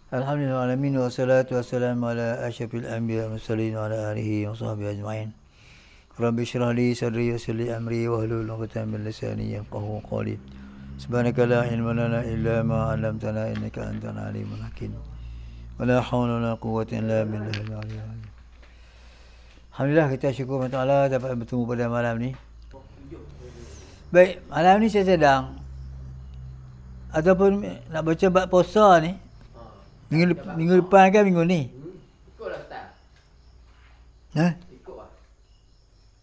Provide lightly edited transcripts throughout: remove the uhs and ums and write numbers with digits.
Alhamdulillahirabbil alamin wassalatu wassalamu ala asyrafil anbiya'i wal mursalin wa ala alihi wa sahbihi ajma'in. Rabbi shrah li sadri wa yassir li amri wahlul 'uqdatam min lisani yafqahu qawli. Subhanaka la ilma lana illa ma 'allamtana innaka antal alimul hakim. Wa la hawla wa la quwwata illa billahil aliyyil azim. Alhamdulillah, kita syukur kepada Allah dapat bertemu pada malam ni. Baik, malam ni saya sedang ataupun nak baca bab puasa ni. Minggu depan kan minggu ni? Ikutlah Ustaz.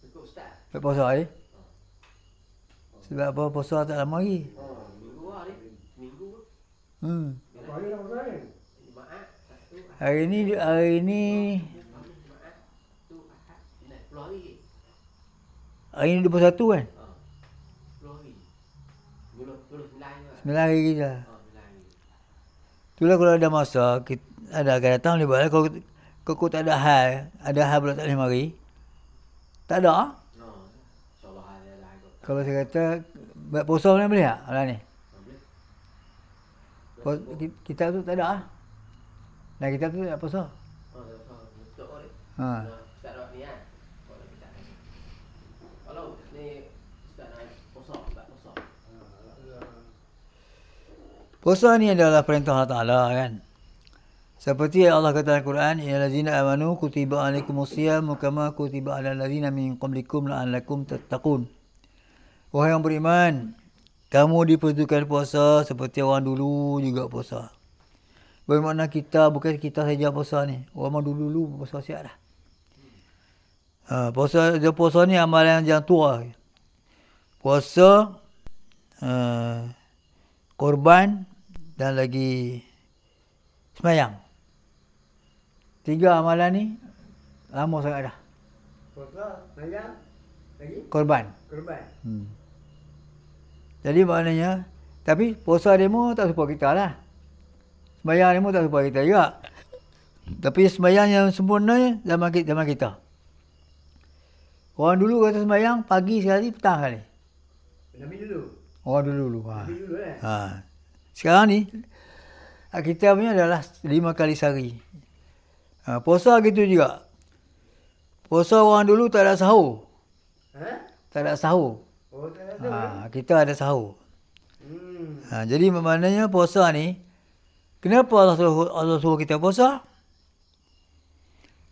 Ikut Ustaz. Bab puasa ni? Sebab apa puasa tak lama lagi? Minggu lah ni. Minggu. Hari ni Hari ni hari ni 21 kan? 10 hari. 9 hari je. Itulah kalau ada masa, kita ada akan datang boleh buat. Kalau tak ada hal pula tak boleh mari. Tak ada. Kalau saya kata, buat puasa boleh tak? Malam ni? Kitab tu tak ada. Dan kitab tu tak puasa. Ha. Ustaz nak ni kan? Kalau ni Ustaz nak puasa, buat puasa. Puasa ni adalah perintah Allah Ta'ala kan. Seperti Allah kata dalam Al-Quran, ya allazina amanu kutiba alaikumusiyam kama kutiba alal ladzina min qablikum la'allakum tattaqun. Wahai yang beriman, kamu diperuntukkan puasa seperti orang dulu juga puasa. Bermakna kita, bukan kita saja puasa ni. Orang dulu puasa siap dah. Puasa ni amalan yang tua. Puasa, korban dan lagi semayang. 3 amalan ni lama sangat dah. Puasa, semayang, lagi? Korban. Jadi maknanya, tapi puasa demo tak serupa kita lah. Semayang demo tak serupa kita juga. Tapi semayang yang sempurna zaman kita. Orang dulu kata semayang pagi sekali, petang sekali. Nabi dulu? Orang dulu. Nabi dulu Sekarang ni, kita punya adalah 5 kali sehari. Puasa gitu juga. Puasa orang dulu tak ada sahur. Tak ada sahur. Oh, tak ada. Kita ada sahur. Jadi maknanya puasa ni, kenapa Allah suruh kita puasa?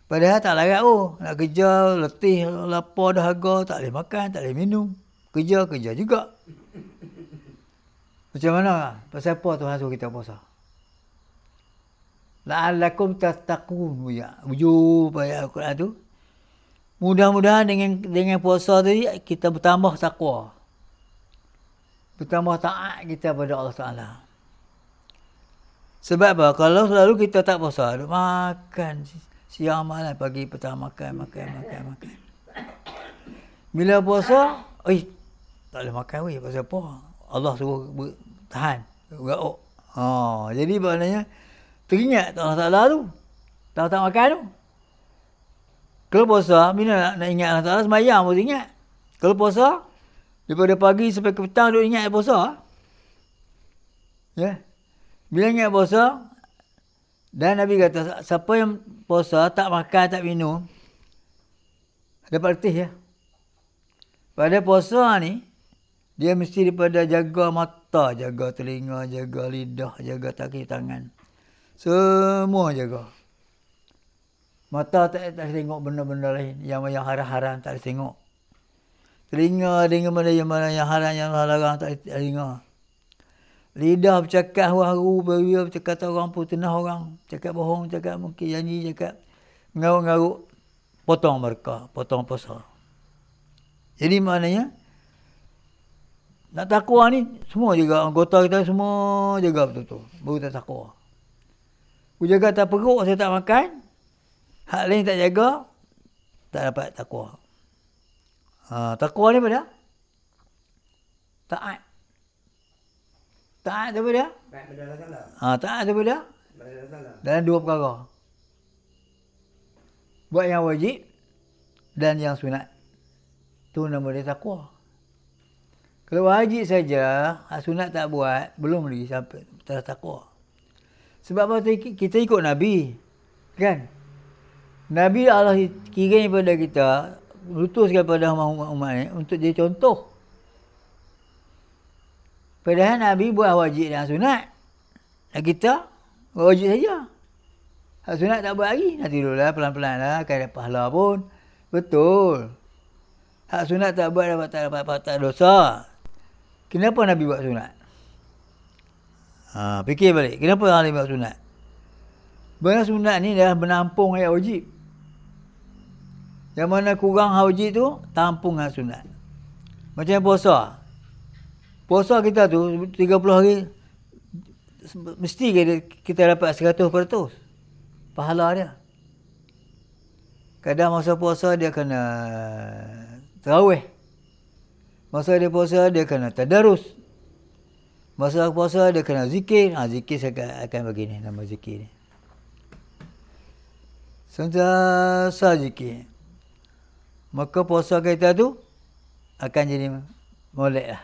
Padahal tak larat nak kerja, letih, lapar, dahaga, tak boleh makan, tak boleh minum. Kerja juga. Macam mana? Pasal apa Tuhan suruh kita puasa? La'allakum tattaqun. Bujur ayat Al-Quran tu. Mudah-mudahan dengan puasa tadi kita bertambah takwa. Bertambah taat kita pada Allah Ta'ala. Sebab apa? Kalau selalu kita tak puasa, makan siang malam pagi petang makan. Bila puasa, tak boleh makan pasal apa? Allah suruh tahan. Jadi maknanya teringat Allah Ta'ala tu. Tak makan tu. Kalau puasa, bila nak ingat Allah Ta'ala, semayang pun ingat. Kalau puasa, daripada pagi sampai ke petang duk ingat puasa. Ya. Bila ingat puasa, dan Nabi kata, siapa yang puasa, tak makan, tak minum, dapat letih ya. Pada puasa ni, dia mesti daripada jaga mata, jaga telinga, jaga lidah, jaga kaki tangan. Semua jaga. Mata tak tengok benda-benda lain. Yang haram-haram tak tengok. Telinga dengar benda yang haram, yang larang tak dengar. Lidah bercakap haru, beria bercakap orang pun tenah orang. Cakap bohong, cakap mungkin janji, cakap mengaruk-ngaruk. Potong mereka, potong puasa. Jadi maknanya, nak takwa ni, semua jaga. Anggota kita semua jaga betul-betul. Baru tak takwa. Aku jaga tak perut, saya tak makan. Hak lain tak jaga, tak dapat takwa. Takwa ni apa dia? Taat. Taat apa dia? Taat apa dia? Dalam 2 perkara. Buat yang wajib dan yang sunat. Itu nama dia takwa. Kalau wajib saja, sunat tak buat, belum lagi sampai takwa. Sebab apa kita ikut Nabi. Kan? Nabi Allah kirim kepada kita, utuskan kepada umat ni untuk jadi contoh. Padahal Nabi buat wajib dan sunat. Dan kita buat wajib saja. Hak sunat tak buat lagi. Nanti dululah, pelan-pelan lah. Akan ada pahala pun. Betul. Hak sunat tak buat, tak dapat dosa. Kenapa Nabi buat sunat? Fikir balik. Kenapa Nabi buat sunat? Benda sunat ni dah menampung hak wajib. Yang mana kurang hak wajib tu, tampung hak sunat. Macam puasa. Puasa kita tu 30 hari mesti kita dapat 100% pahala dia. Kadang masa puasa dia kena tarawih. Masa dia puasa dia kena tadarus. Masa puasa dia kena zikir. Zikir saya akan bagi ni nama zikir ni. Sentiasa zikir. Maka puasa kita tu akan jadi molek lah.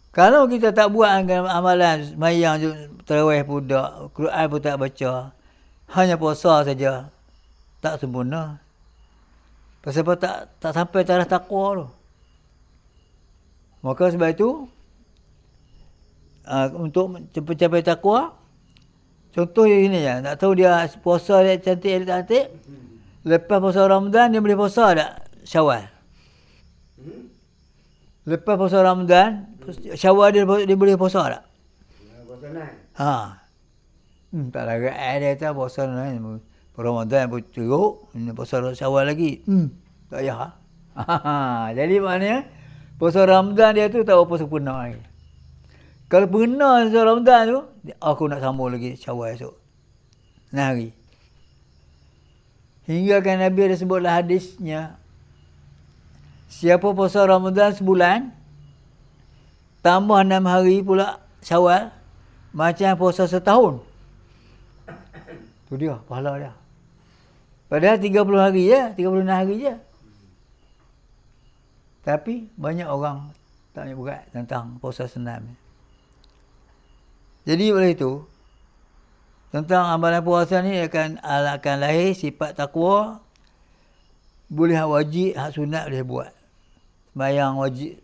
Kalau kita tak buat amalan semayang, tarawih budak, Quran pun tak baca, hanya puasa saja, tak sempurna. Pasal apa tak sampai taraf takwa tu. Maka sebab itu, untuk capai takwa, contoh dia ini je, tak tahu dia puasa dia cantik. Lepas puasa Ramadan, dia boleh puasa tak Syawal? Lepas puasa Ramadan, Syawal dia boleh puasa tak? Puasa naik. Tak larat dia kata puasa naik. Ramadan pun teruk, puasa Syawal lagi. Tak payah. Jadi maknanya, puasa Ramadan dia tu tak apa sempurna lagi. Kalau pernah puasa Ramadan tu, aku nak sambung lagi Syawal esok. Hari. Hingga kan Nabi ada sebutlah hadisnya, siapa puasa Ramadan sebulan, tambah 6 hari pula Syawal, macam puasa setahun. Tu dia, pahala dia. Padahal 30 hari je, 36 hari je. Tapi banyak orang tak banyak berat tentang puasa senam. Jadi oleh itu, tentang amalan puasa ni akan lahir sifat takwa. Boleh hak wajib, hak sunat boleh buat. Sembahyang wajib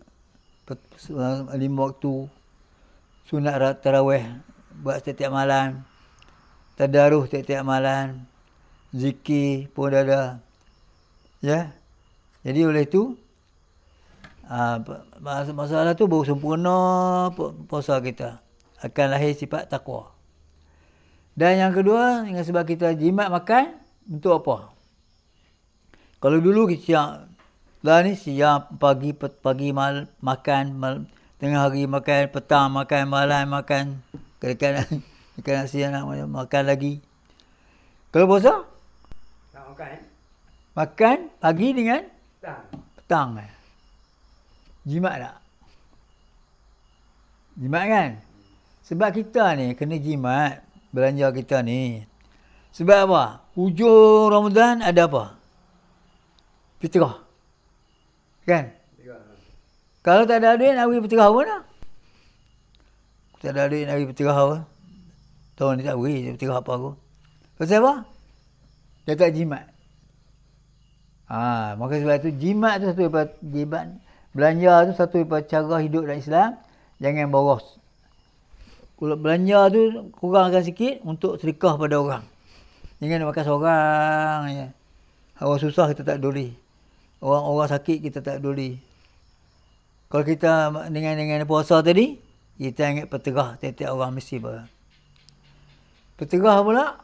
5 waktu. Sunat tarawih buat setiap malam. Tadarus setiap malam. Zikir pun ada. Ya. Jadi oleh itu, masalah tu baru sempurna puasa kita. Akan lahir sifat takwa. Dan yang kedua, dengan sebab kita jimat makan, untuk apa? Kalau dulu siang, siang, pagi makan, tengah hari makan, petang makan, malam makan, kadang-kadang siang nak makan lagi. Kalau puasa? Tak makan. Makan pagi dengan Petang. Jimat tak? Jimat kan? Sebab kita ni kena jimat. Belanja kita ni. Sebab apa? Hujung Ramadan ada apa? Fitrah. Kan? Kalau tak ada duit nak pergi fitrah pun lah. Tak ada duit nak pergi fitrah pun. Tahun ni tak pergi fitrah apa aku. Pasal apa? Dia tak jimat. Maka sebab tu jimat tu satu daripada jimat. Belanja tu satu daripada cara hidup dalam Islam. Jangan boros. Kalau belanja tu kurangkan sikit untuk sedekah pada orang. Jangan nak makan seorang je. Orang susah kita tak peduli. Orang sakit kita tak peduli. Kalau kita dengan puasa tadi, kita ingat peterah tiap-tiap orang mesti ber. Peterah pula,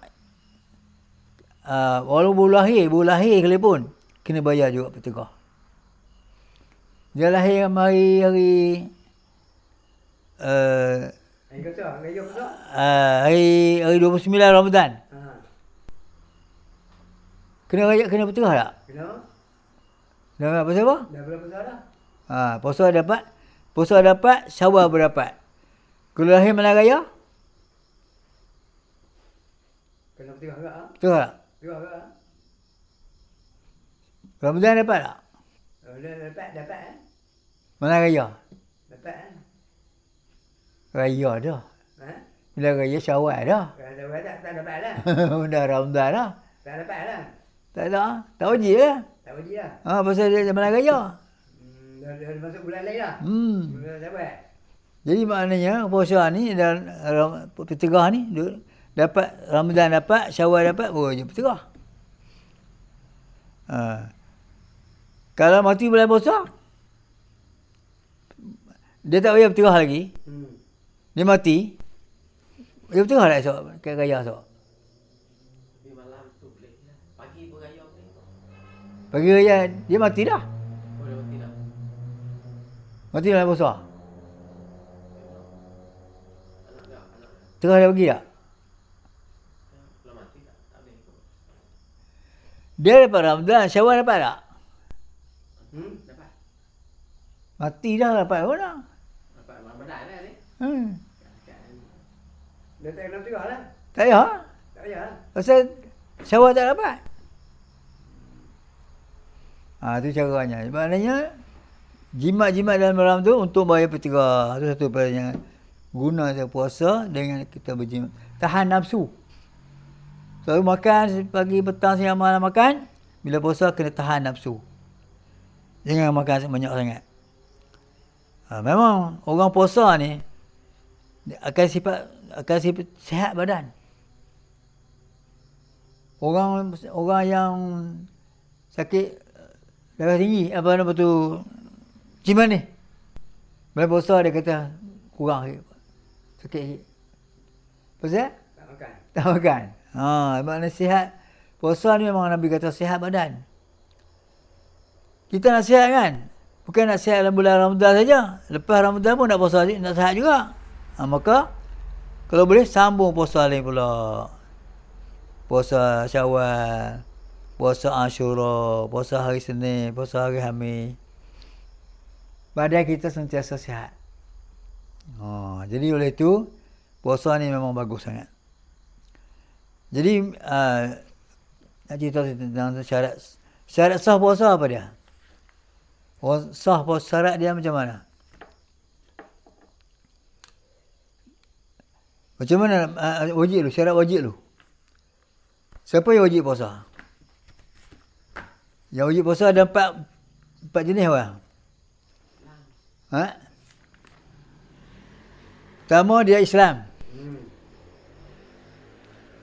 walaupun baru lahir sekalipun, kena bayar juga peterah. Dia lahir hari Hari kata, hari apa? hari 29 Ramadan. Kena peterah tak? Kena. Dah pasal apa? Dah berapa tahun dah? Puasa dapat, Syawal berdapat. Kalau lahir malam raya? Kena peterah tak? Betul tak? Peterah tak? Ramadan dapat tak? Dapat Malam raya? Dapat Raya dah. Bila raya Syawal dah. Tak dapat lah. Dah Ramadan dah. Tak dapat lah. Tak ada. Tak wajib lah. Tak wajib lah. Pasal dia zaman raya. Dah masuk bulan lain lah. Bulan dapat. Jadi maknanya puasa ni dan petegah ni dapat Ramadan dapat, Syawal dapat, je petegah. Kalau mati bulan puasa, dia tak payah petegah lagi. Dia mati, dia petegah tak esok, kat raya esok. Tapi malam tu boleh lah. Pagi pun raya boleh. Pagi raya, dia mati dah. Oh, dia mati dah. Mati bulan puasa. Anak dia. Tengah dia pergi tak? Belum mati tak? Tak boleh ikut. Dia dapat Ramadan, Syawal dapat tak? Dapat. Mati dah dapat pun dah. Dapat Ramadan lah ni. Dia tak kena tengah lah. Tak payah. Tak payah lah. Pasal Syawal tak dapat. Tu caranya. Maknanya jimat-jimat dalam malam tu untuk bayar petegah. Itu satu perkara. Guna puasa dengan kita berjimat. Tahan nafsu. Selalu makan pagi, petang, siang, malam makan. Bila puasa kena tahan nafsu. Jangan makan banyak sangat. Memang orang puasa ni akan sifat sihat badan. Orang yang sakit darah tinggi, apa nama tu, ciman ni, bila puasa dia kata kurang sikit, sakit sikit. Pasal? Tak makan. Tak makan. Maknanya sihat. Puasa ni memang Nabi kata sihat badan. Kita nak sihat kan? Bukan nak sihat dalam bulan Ramadan saja. Lepas Ramadan pun nak puasa, nak sihat juga. Maka kalau boleh sambung puasa lain pula. Puasa Syawal, puasa Ashura, puasa hari Senin, puasa hari Khamis. Badan kita sentiasa sihat. Jadi oleh itu puasa ni memang bagus sangat. Jadi nak cerita tentang syarat sah puasa apa dia? Sah puasa, syarat dia macam mana? Macam mana wajib lu, syarat wajib lu? Siapa yang wajib puasa? Yang wajib puasa ada empat jenis orang. Pertama dia Islam.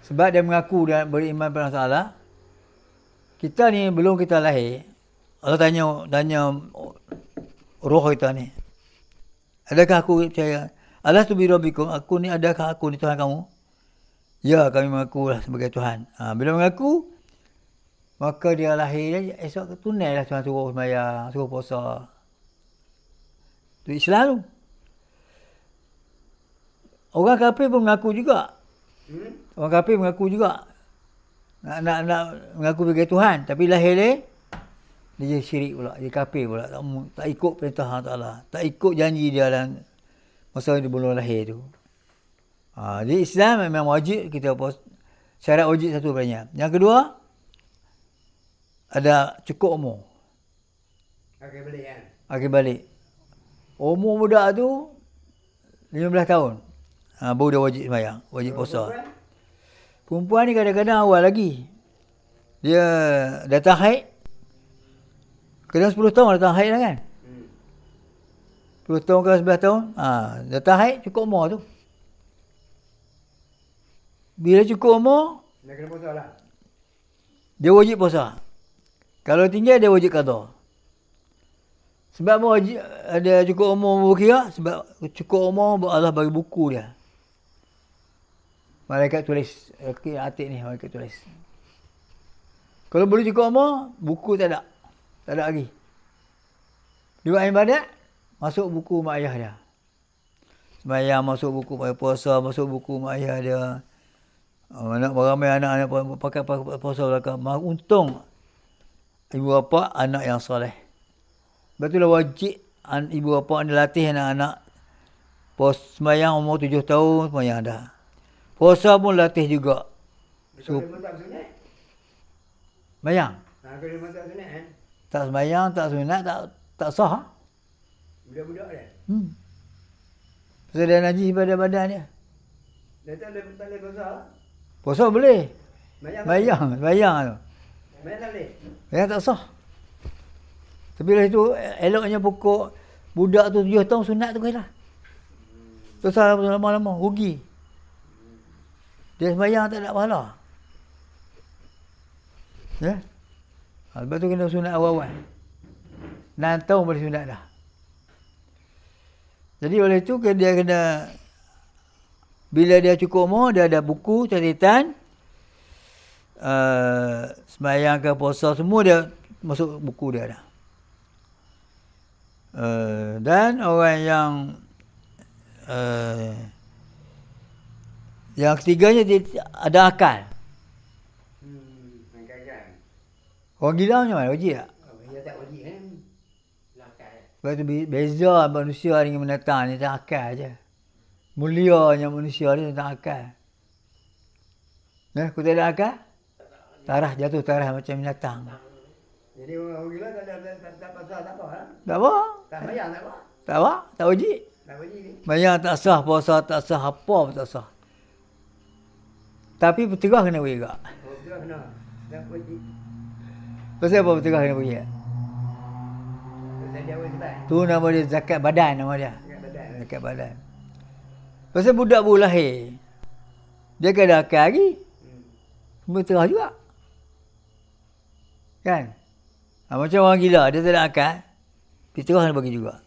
Sebab dia mengaku dia beriman pada Allah Ta'ala. Kita ni belum kita lahir, Allah tanya roh kita ni, adakah aku percaya? Alastu bi rabbikum, aku ni adakah aku ni Tuhan kamu? Ya, kami mengakulah sebagai Tuhan. Bila mengaku, maka dia lahir, esok tunailah Tuhan suruh sembahyang, suruh puasa. Itu Islam tu. Orang kafir pun mengaku juga. Orang kafir mengaku juga. Nak mengaku sebagai Tuhan. Tapi lahir dia jadi syirik pula. Dia kafir pula. Tak ikut perintah Allah Ta'ala. Tak ikut janji dia dalam masa dia belum lahir tu. Jadi Islam memang wajib kita puasa. Syarat wajib satu sebenarnya. Yang kedua, ada cukup umur. Okey balik kan? Okey balik. Umur budak tu 15 tahun. Baru dia wajib sembahyang, wajib puasa. Perempuan ni kadang-kadang awal lagi. Dia datang haid. Kadang 10 tahun datang haid lah kan. 10 tahun ke 11 tahun. Datang haid cukup umur tu. Bila cukup umur, Dia kena puasa lah. dia wajib puasa. Kalau tinggal dia wajib qada. Sebab wajib ada cukup umur kira, sebab cukup umur Allah bagi buku dia. Malaikat tulis, atik ni malaikat tulis. Kalau boleh cukup umur, buku tak ada. Tak ada lagi. Dia buat ibadat, masuk buku mak ayah dia. Sembahyang masuk buku, puasa masuk buku mak ayah dia. Ramai anak-anak pakai puasa belakang. Untung ibu bapa anak yang soleh. Sebab itulah wajib ibu bapa ni latih anak-anak. Sembahyang umur 7 tahun, sembahyang dah. Puasa pun latih juga. Kalau dia tak sunat. Sembahyang. Kalau dia tak sunat kan? Tak sembahyang, tak sunat, tak sah. Budak-budak dia. Pasal dia najis pada badan dia. Dia tak boleh besar. Puasa boleh. Mayang tu. Bayang tu. Mayang tak boleh. Bayang tak sah. Tapi lah itu eloknya pokok budak tu 7 tahun sunat tu lah. Tu salah lama-lama rugi. Dia sembahyang tak ada pahala. Ya. Lepas tu kena sunat awal-awal. 6 tahun boleh sunat dah. Jadi oleh itu dia kena, bila dia cukup umur, dia ada buku catatan, sembahyang ke puasa semua dia masuk buku dia dah. Dan orang yang ketiganya dia ada akal. Kan. Orang gila macam mana? Wajib tak? Dia tak wajib kan. Lakai. Sebab tu beza manusia dengan binatang ni tentang akal je. Mulianya manusia ni tentang akal. Kau tak ada akal? Tarah jatuh tarah macam binatang. Jadi orang gila tak pasal tak apa lah. Tak apa. Tak bayang tak apa. Tak apa. Tak wajib. Tak wajib ni. Bayang tak sah, puasa tak sah, apa pun tak sah. Tapi berterah kena beri juga. Oh, betul kena. Tak wajib. Pasal apa berterah kena beri? Pasal dia awal kita. Tu nama dia zakat badan nama dia. Dekat badan. Zakat badan. Pasal budak baru lahir. Dia kan ada akal lagi. Berterah juga. Kan? Macam orang gila, dia tak ada akal. Berterah kena bagi juga.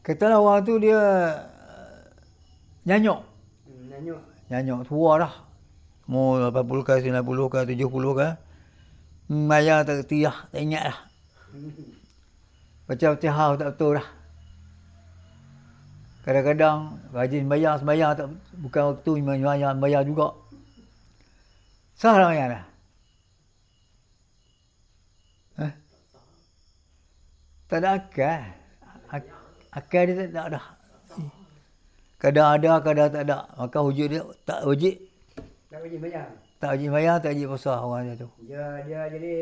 Katalah orang tu dia nyanyuk. Nyanyuk tua dah. Umur 80 ke 90 ke 70 ke. Mayang tak kerti dah, tak ingat dah. Macam Fatihah tak betul dah. Kadang-kadang rajin sembahyang tak, bukan waktu sembahyang juga. Sah lah mayang dah. Tak ada akal. Akal dia tak ada dah. Kadang ada, kadang tak ada. Maka hujud dia tak wajib. Tak wajib bayang. Tak wajib bayang, tak wajib puasa orang dia tu. Dia jadi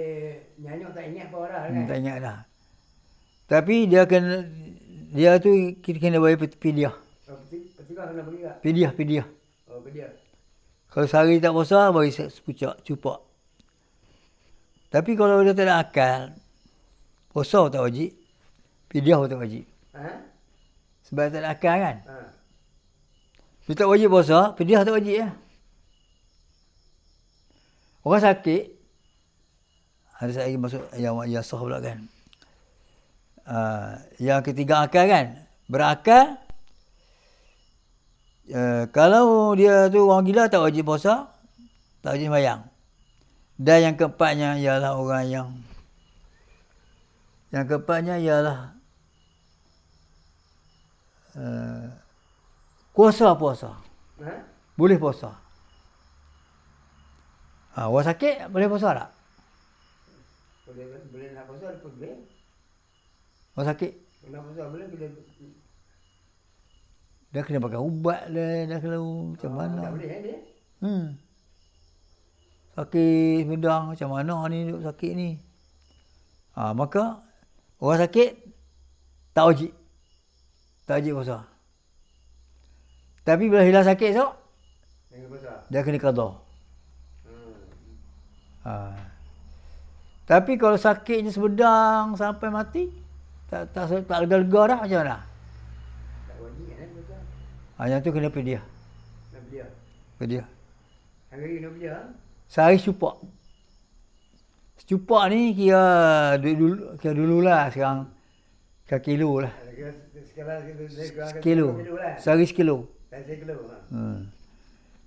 nyanyuk tak ingat apa orang kan. Tak ingat dah. Tapi dia tu kita kena bayar pidyah. Petikah kena bagi tak? Pidyah. Oh, pedia. Kalau sehari tak puasa, bagi cupak. Tapi kalau dia tak ada akal, puasa tak wajib, pidyah tak wajib. Sebab tak ada akal kan. Dia tak wajib puasa, pidyah tak wajib lah. Orang sakit, ada saya masuk yang sah pula kan. Yang ketiga akal kan. Berakal, kalau dia tu orang gila tak wajib puasa, tak wajib sembahyang. Dan yang keempatnya ialah orang yang keempatnya ialah kuasa puasa. Boleh puasa. Orang sakit boleh puasa tak? Boleh nak puasa pun boleh. Orang sakit Nak puasa boleh bila dia kena pakai ubat dah kalau macam mana. tak boleh dia. Sakit sedang macam mana ni duk sakit ni. Maka orang sakit tak wajib. Tak wajib puasa. Tapi bila hilang sakit esok, dia kena qada. Tapi kalau sakitnya sedang sampai mati, tak lega-lega dah macam mana? Tak wajib kan puasa. Yang tu kena pidyah. Nak belia. Pidyah. Hari nak belia. Sehari secupak. Secupak ni kira dulu lah, sekarang kilo lah. Sekilo. Sehari sekilo.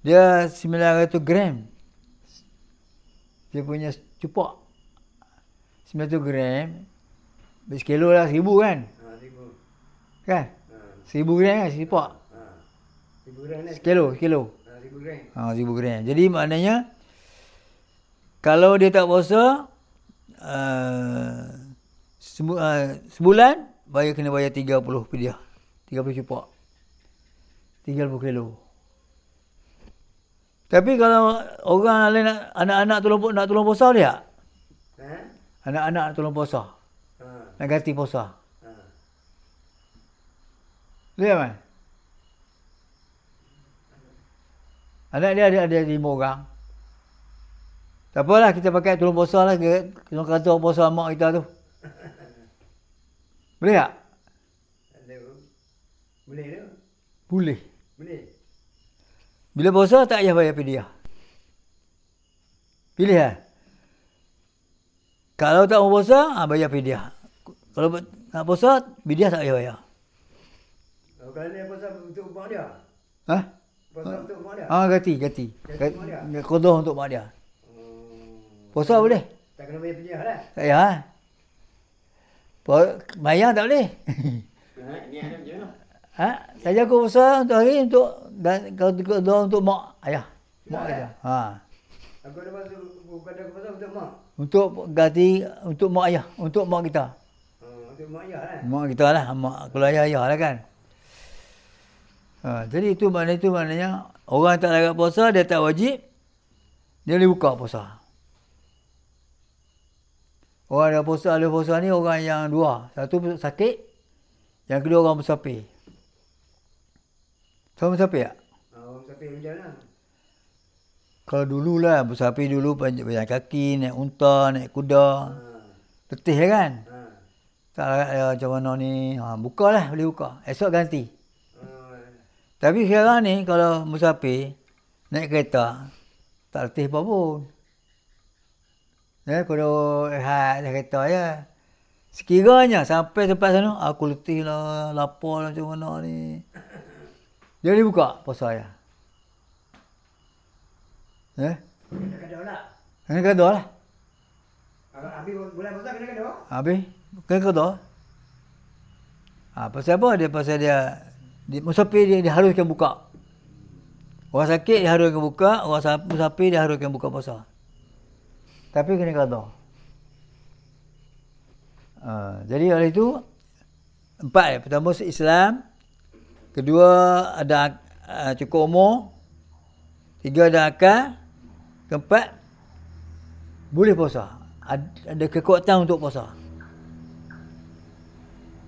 Dia 900 gram. Dia punya cupak 900 gram. Sekilo lah 1000 kan? 1000. Kan? 1000 gram kan secupak? 1000 gram Sekilo. 1000 gram. 1000 gram. Jadi maknanya kalau dia tak puasa sebulan kena bayar 30 pidyah. 30 cupak. 30 kilo. Tapi kalau orang lain anak-anak nak tolong puasa dia? Anak-anak nak tolong puasa. Nak ganti puasa. Lihat kan? Anak dia ada 5 orang. Tak apalah, kita pakai tolong puasa lah. Tolong kata orang puasa mak kita tu. Boleh tak? Boleh tu. Boleh. Boleh. Bila puasa tak payah bayar fidyah. Pilih lah. Kalau tak mau puasa, bayar fidyah. Kalau nak puasa, fidyah tak payah bayar. Kalau dia puasa untuk mak dia. Ha? Puasa untuk mak dia. Ganti. Qada untuk mak dia. Puasa boleh. Tak kena bayar fidyah lah. Tak payah. Bayar tak boleh. Ni ada je lah. Saja aku puasa untuk hari kalau qada untuk mak ayah. Mak kita. Aku ada puasa untuk mak. Untuk ganti untuk mak ayah, untuk mak kita. Untuk mak ayah lah. Mak kita lah, mak kalau ayah lah kan. Jadi itu maknanya orang tak larat puasa, dia tak wajib, dia boleh buka puasa. Orang ada puasa ni orang yang dua. Satu sakit, yang kedua orang musafir. Tahu musafir tak? Orang musafir macam mana? Kalau dululah, musafir dulu berjalan kaki, naik unta, naik kuda. Letih kan? Tak larat macam mana ni. Bukalah, boleh buka. Esok ganti. Tapi sekarang ni kalau musafir naik kereta tak letih apa pun. Kalau rehat naik kereta je. Sekiranya sampai tempat sana aku letih lah, lapar lah macam mana ni. Dia boleh buka puasa je. Kena kada lah. Kena kada lah. Habis bulan puasa kena kada? Habis kena kada. Pasal apa? Pasal dia musafir dia diharuskan buka. Orang sakit diharuskan buka, orang musafir diharuskan buka puasa. Tapi kena qada. Jadi oleh itu 4. Pertama Islam, kedua ada cukup umur, 3 ada akal, keempat boleh puasa. Ada kekuatan untuk puasa.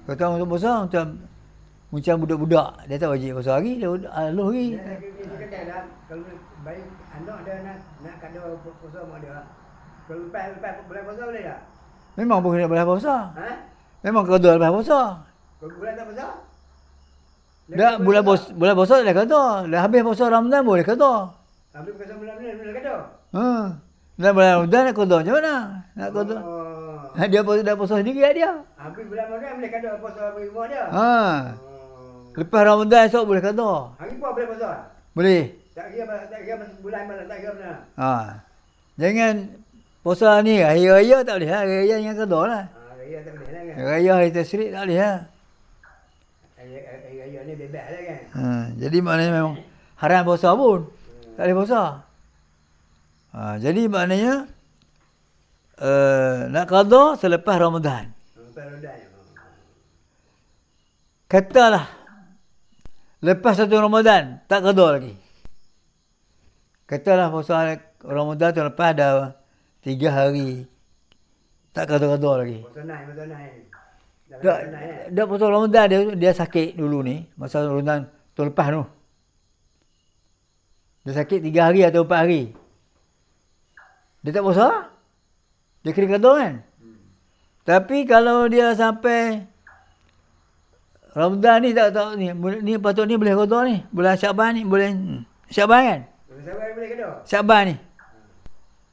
Kekuatan untuk puasa macam budak-budak, dia tak wajib puasa hari, dia aluh hari. Dia kata dah, kalau baik anak dia nak kada puasa mak dia. Kalau lepas bulan puasa boleh tak? Memang pun kena lepas puasa. Memang qada lepas puasa. Kalau bulan tak puasa? Dah bulan puasa dah qada. Dah habis puasa Ramadan boleh qada. Habis puasa bulan ni boleh kada? Dah bulan Ramadan nak qada macam mana? Nak qada. Dia dah puasa sendiri dia. Habis bulan Ramadan boleh kada puasa bagi mak dia? Lepas Ramadan esok boleh qada. Hari apa boleh puasa? Boleh. Tak kira bulan mana, tak kira mana. Jangan puasa ni hari raya tak boleh. Hari raya yang qada lah. Raya tak boleh lah kan. Hari raya hari tasyrik tak boleh lah. Hari raya ni bebas lah kan. Jadi maknanya memang haram puasa pun. Tak boleh puasa. Jadi maknanya nak qada selepas Ramadan. Lepas Ramadan. Katalah lepas 1 Ramadan tak qada lagi. Katalah puasa Ramadan tu lepas ada 3 hari tak qada lagi. Puasa naik. Dah puasa Ramadan dia sakit dulu ni, masa Ramadan tu lepas tu. Dia sakit 3 hari atau 4 hari. Dia tak puasa, dia kena qada kan. Tapi kalau dia sampai Ramadan ni tak ni patut ni boleh qada ni. Bulan Syaban ni boleh Syaban kan? Bulan Syaban boleh kada? Syaban ni.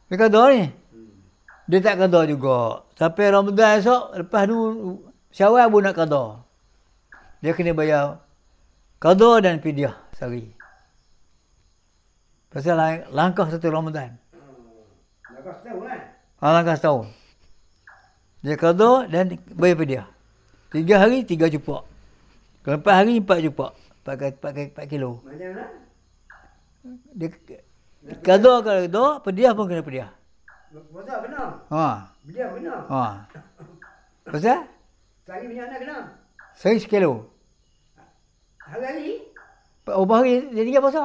Dia qada ni. Dia tak qada juga. Sampai Ramadan esok, lepas tu Syawal pun nak qada. Dia kena bayar qada dan fidyah sehari. Pasal langkah 1 Ramadan. Langkah setahun kan? Langkah setahun. Dia qada dan bayar fidyah. 3 hari 3 cupak. Kalau 4 hari 4 cupak. 4 kilo. Macam mana? Dia qada, fidyah pun kena fidyah. Puasa kena? Dia kena? Pasal? Sehari punya anak kena? Sehari 1 kilo. Hari-hari? Berapa hari dia tinggal puasa?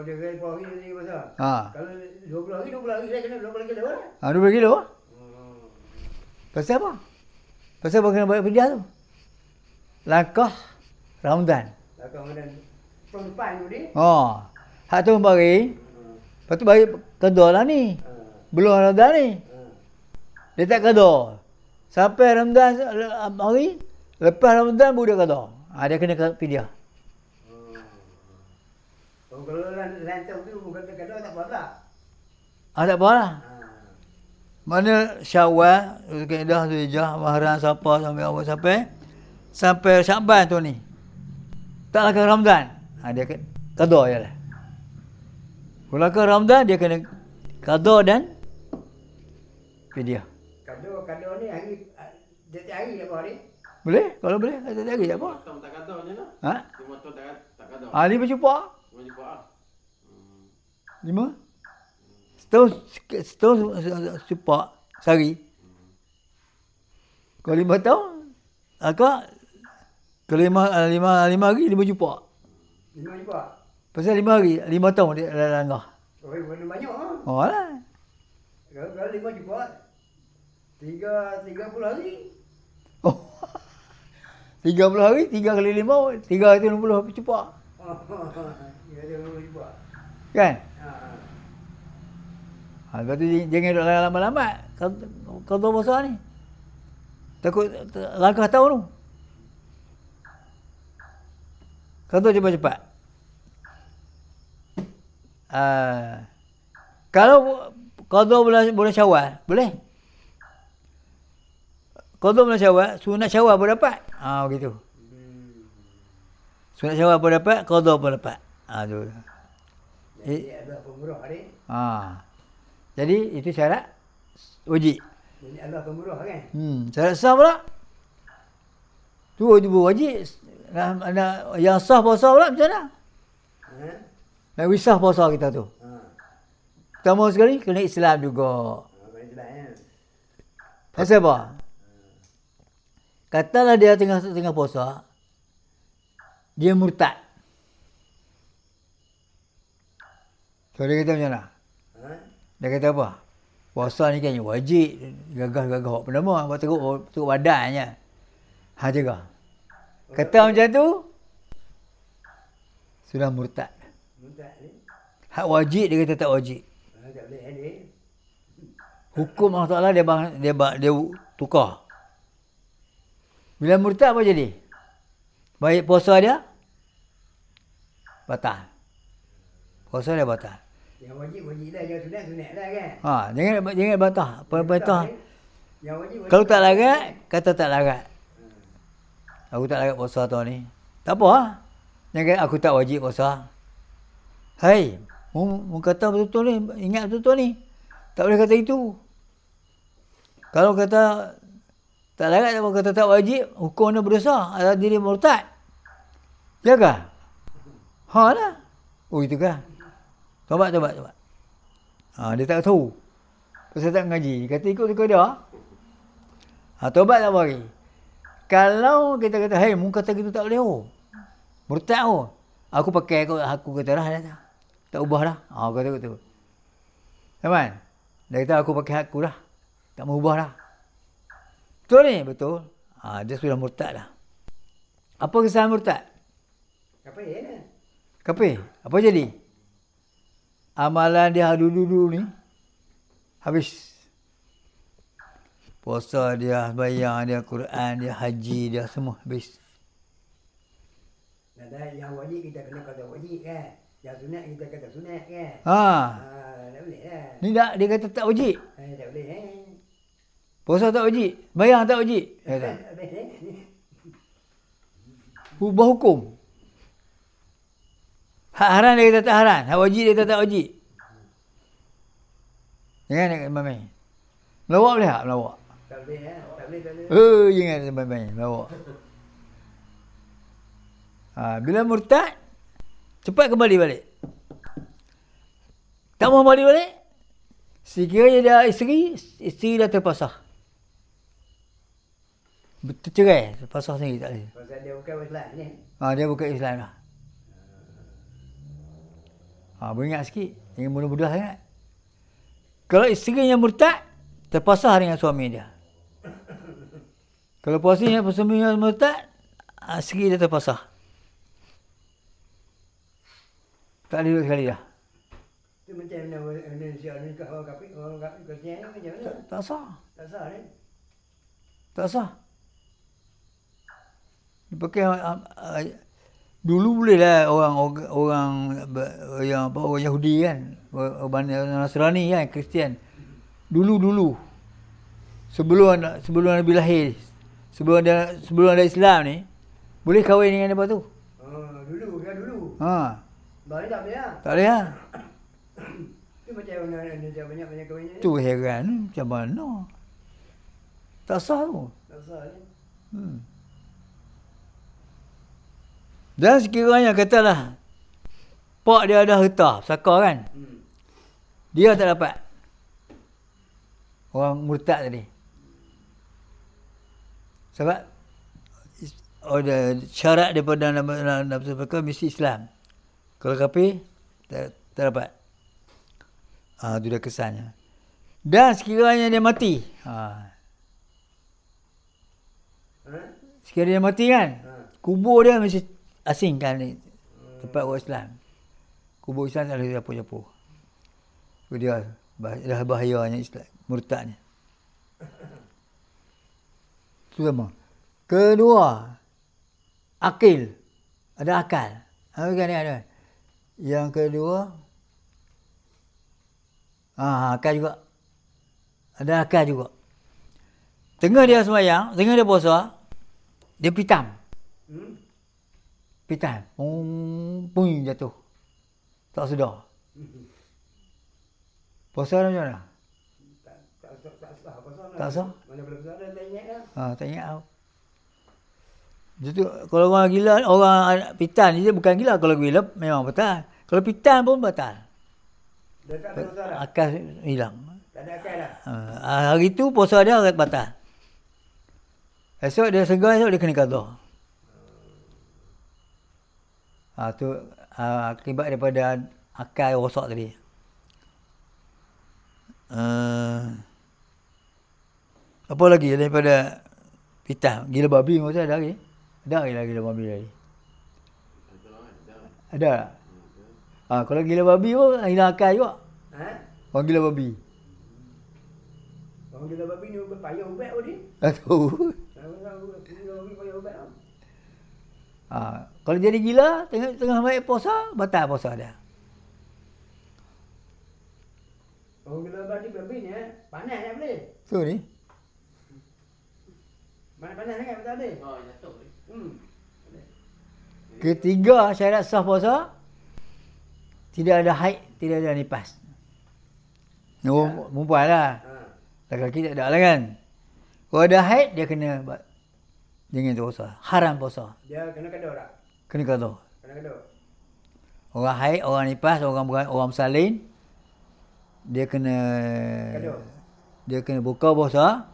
Dia kena berapa hari dia tinggal puasa? Kalau 20 hari saya kena 20 kilo lah. 20 kilo. Pasal apa? Pasal apa kena bayar fidyah tu? Langkah Ramadan. Kemudian perempuan tu dia. Oh. Hak tu bagi. Lepas tu bagi qada lah ni. Belum Ramadan ni. Dia tak qada. Sampai Ramadan hari, lepas Ramadan baru dia qada. Dia kena fidyah. Kalau lancar tu kata tak apa lah. Tak apa lah. Mana Syawal, Zulkaidah, Zulhijjah, Muharram, Safar sampai awal sampai Syaban tu ni. Tak lakukan Ramadan. Dia kena qada je lah. Kalau lakukan Ramadan dia kena qada dan fidyah. Kado ni hari tiap hari tak apa ni. Boleh? Kalau boleh, tak hari tak apa. Motong tak kada je lah. Ha? Dia motong tak kada. 5 cupak. Cuma jumpa ah. 5. Setahun cupak sehari. Kalau 5 tahun, akak kalau 5 hari 5 cupak. 5 juga. Pasal 5 hari, 5 tahun dia langgar. Oh, boleh banyak ah. Oh lah. Kalau 5 juga 30 hari. Oh. 30 hari, 3 kali 5, 3 itu 60 cupak. Ya dia 60 juga. Kan? Ha. Lepas tu jangan duduk lama-lama. Kau tahu pasal ni. Takut langkah tahun tu. Kau tahu cepat-cepat. Kalau kau tahu bulan Syawal, boleh? Kau tahu bulan Syawal, sunat Syawal pun dapat. Begitu. Sunat Syawal pun dapat, kau tahu pun dapat. Tu. Jadi ada pemurah ni. Jadi itu syarat wajib. Jadi Allah pemurah kan. Syarat sah pula. Tu wajib. Yang sah puasa pula macam mana? Nak wisah puasa kita tu. Pertama sekali kena Islam juga. Pasal apa? Katalah dia tengah puasa, dia murtad. So dia kata macam mana? Dia kata apa? Puasa ni kan wajib. Gagah-gagah awak penama. Buat teruk badannya. Jaga. Kata macam tu, sudah murtad. Murtad ni. Hak wajib dia kata tak wajib. Tak boleh ni. Hukum Allah Ta'ala dia tukar. Bila murtad apa jadi? Baik puasa dia batal. Puasa dia batal. Yang wajib lah, yang sunat lah kan. Jangan batal. Perintah. Yang wajib. Kalau tak larat, kata tak larat. Aku tak larat puasa tahun ni. Tak apa lah. Jangan kata aku tak wajib puasa. Hai, mu kata betul-betul ni, ingat betul-betul ni. Tak boleh kata itu. Kalau kata tak larat, apa kata tak wajib, hukum dia berdosa, ada diri murtad. Ya kah? Lah. Oh itu kah? Tobat. Dia tak tahu. Pasal tak mengaji. Kata ikut dia. Tobat tak bagi. Kalau kita kata, hey, mu kata gitu tak boleh. Murtad. Aku pakai aku kata dah. Tak ubah dah. Kata gitu. Teman. Dia kata aku pakai aku dah. Tak mau ubah dah. Betul ni? Betul. Dia sudah murtad dah. Apa kesalahan murtad? Kapir. Apa jadi? Amalan dia dulu-dulu ni habis. Puasa dia, bayang dia, Quran dia, haji dia, semua habis. Yang wajib kita kena kata wajib kan. Yang sunat kita kata sunat kan. Tak boleh lah. Ni dia kata tak wajib. Tak boleh Puasa tak wajib, bayang tak wajib. Ubah hukum. Hak haram dia kata tak haram. Hak wajib dia kata tak wajib. Jangan nak main-main. Melawak boleh tak? Melawak. Tak boleh. Jangan main-main. Melawak. Bila murtad, cepat kembali balik. Tak mau balik balik. Sekiranya dia isteri dah terpasah. Tercerai. Terpasah sendiri tak boleh. Pasal dia bukan Islam ni. Dia bukan Islam dah. Beringat sikit. Jangan mudah-mudah sangat. Kalau isterinya murtad, terpasah dengan suami dia. Kalau suaminya murtad, isteri dia terpasah. Tak boleh duduk sekali dah. Tu macam mana Indonesia ni orang kapit Kristian ni macam mana? Tak sah. Tak sah ni. Tak sah. Dia pakai dulu boleh lah orang yang apa orang Yahudi kan, orang Nasrani kan, Kristian. Dulu sebelum Nabi lahir, sebelum ada Islam ni boleh kahwin dengan apa tu? Dulu. Ha, Baru tak boleh lah. tak boleh lah. Tu macam orang Indonesia banyak kahwin ni. Tu heran macam mana? Tak sah tu. Tak sah ni. Dan sekiranya katalah pak dia ada harta, pusaka kan. Dia tak dapat. Orang murtad tadi. Sebab ada syarat daripada nafsu pusaka mesti Islam. Kalau kafir tak dapat. Itu dah kesannya. Dan sekiranya dia mati. Sekiranya dia mati kan. Kubur dia mesti asingkan ni. Tempat orang Islam. Kubur Islam tak boleh capur-capur. Dia dah bahayanya Islam. Murtad ni. Itu sama. Kedua, akil. Ada akal. Ada. Yang kedua, akal juga. Ada akal juga. Tengah dia sembahyang, tengah dia puasa, dia pitam. Pitam. Pung jatuh. Tak sedar. Puasa macam mana? Tak sah. Mana boleh besar dah tak ingat dah. Tak ingat tau. Jadi kalau orang gila, orang pitan dia bukan gila. Kalau gila memang batal. Kalau pitan pun batal. Dah tak ada besar dah. Akal hilang. Tak ada akal dah. Hari tu puasa dia batal. Esok dia segar, esok dia kena qada. Tu akibat daripada akal rosak tadi. Apa lagi daripada pitan? Gila babi macam ada lagi? Ada lagi gila babi lagi? Ada tak? Kalau gila babi pun hilang akal juga. Orang gila babi. Orang gila babi ni payah ubat pun ni. Tak tahu. Gila babi payah ubat tau. Kalau jadi gila, tengah baik puasa, batal puasa dia. Orang gila babi ni panas tak boleh. Tu ni. Mana panas sangat betul ni? Jatuh. Ketiga syarat sah puasa, tidak ada haid, tidak ada nifas. Perempuan lah. Lelaki tak ada lah kan. Kalau ada haid, dia kena jangan puasa. Haram puasa. Dia kena qada tak? Kena qada. Kena qada. Orang haid, orang nifas, orang bersalin, dia kena Qada. dia kena buka puasa.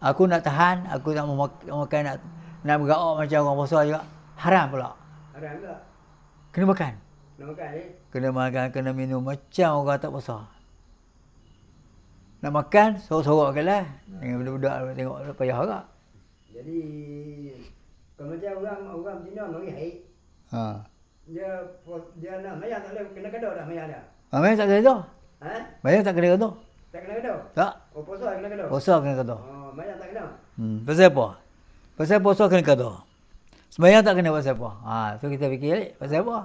Aku nak tahan, aku tak mau makan, nak bergaok macam orang puasa juga. Haram pula. Haram tak? Kena makan. Nak makan ni? Kena makan, kena minum macam orang tak puasa. Nak makan, sorok-sorok kan lah. Dengan budak-budak tengok payah agak. Jadi, kalau macam orang Cina mari haid, dia nak mayang tak boleh kena qada tak mayang dia? Mayang tak kena qada. Mayang tak kena qada. Tak kena qada? Tak. Puasa kena qada? Puasa kena qada. Mayang tak kena? Pasal apa? Pasal puasa kena qada. Sembahyang tak kena pasal apa? So kita fikir balik, pasal apa?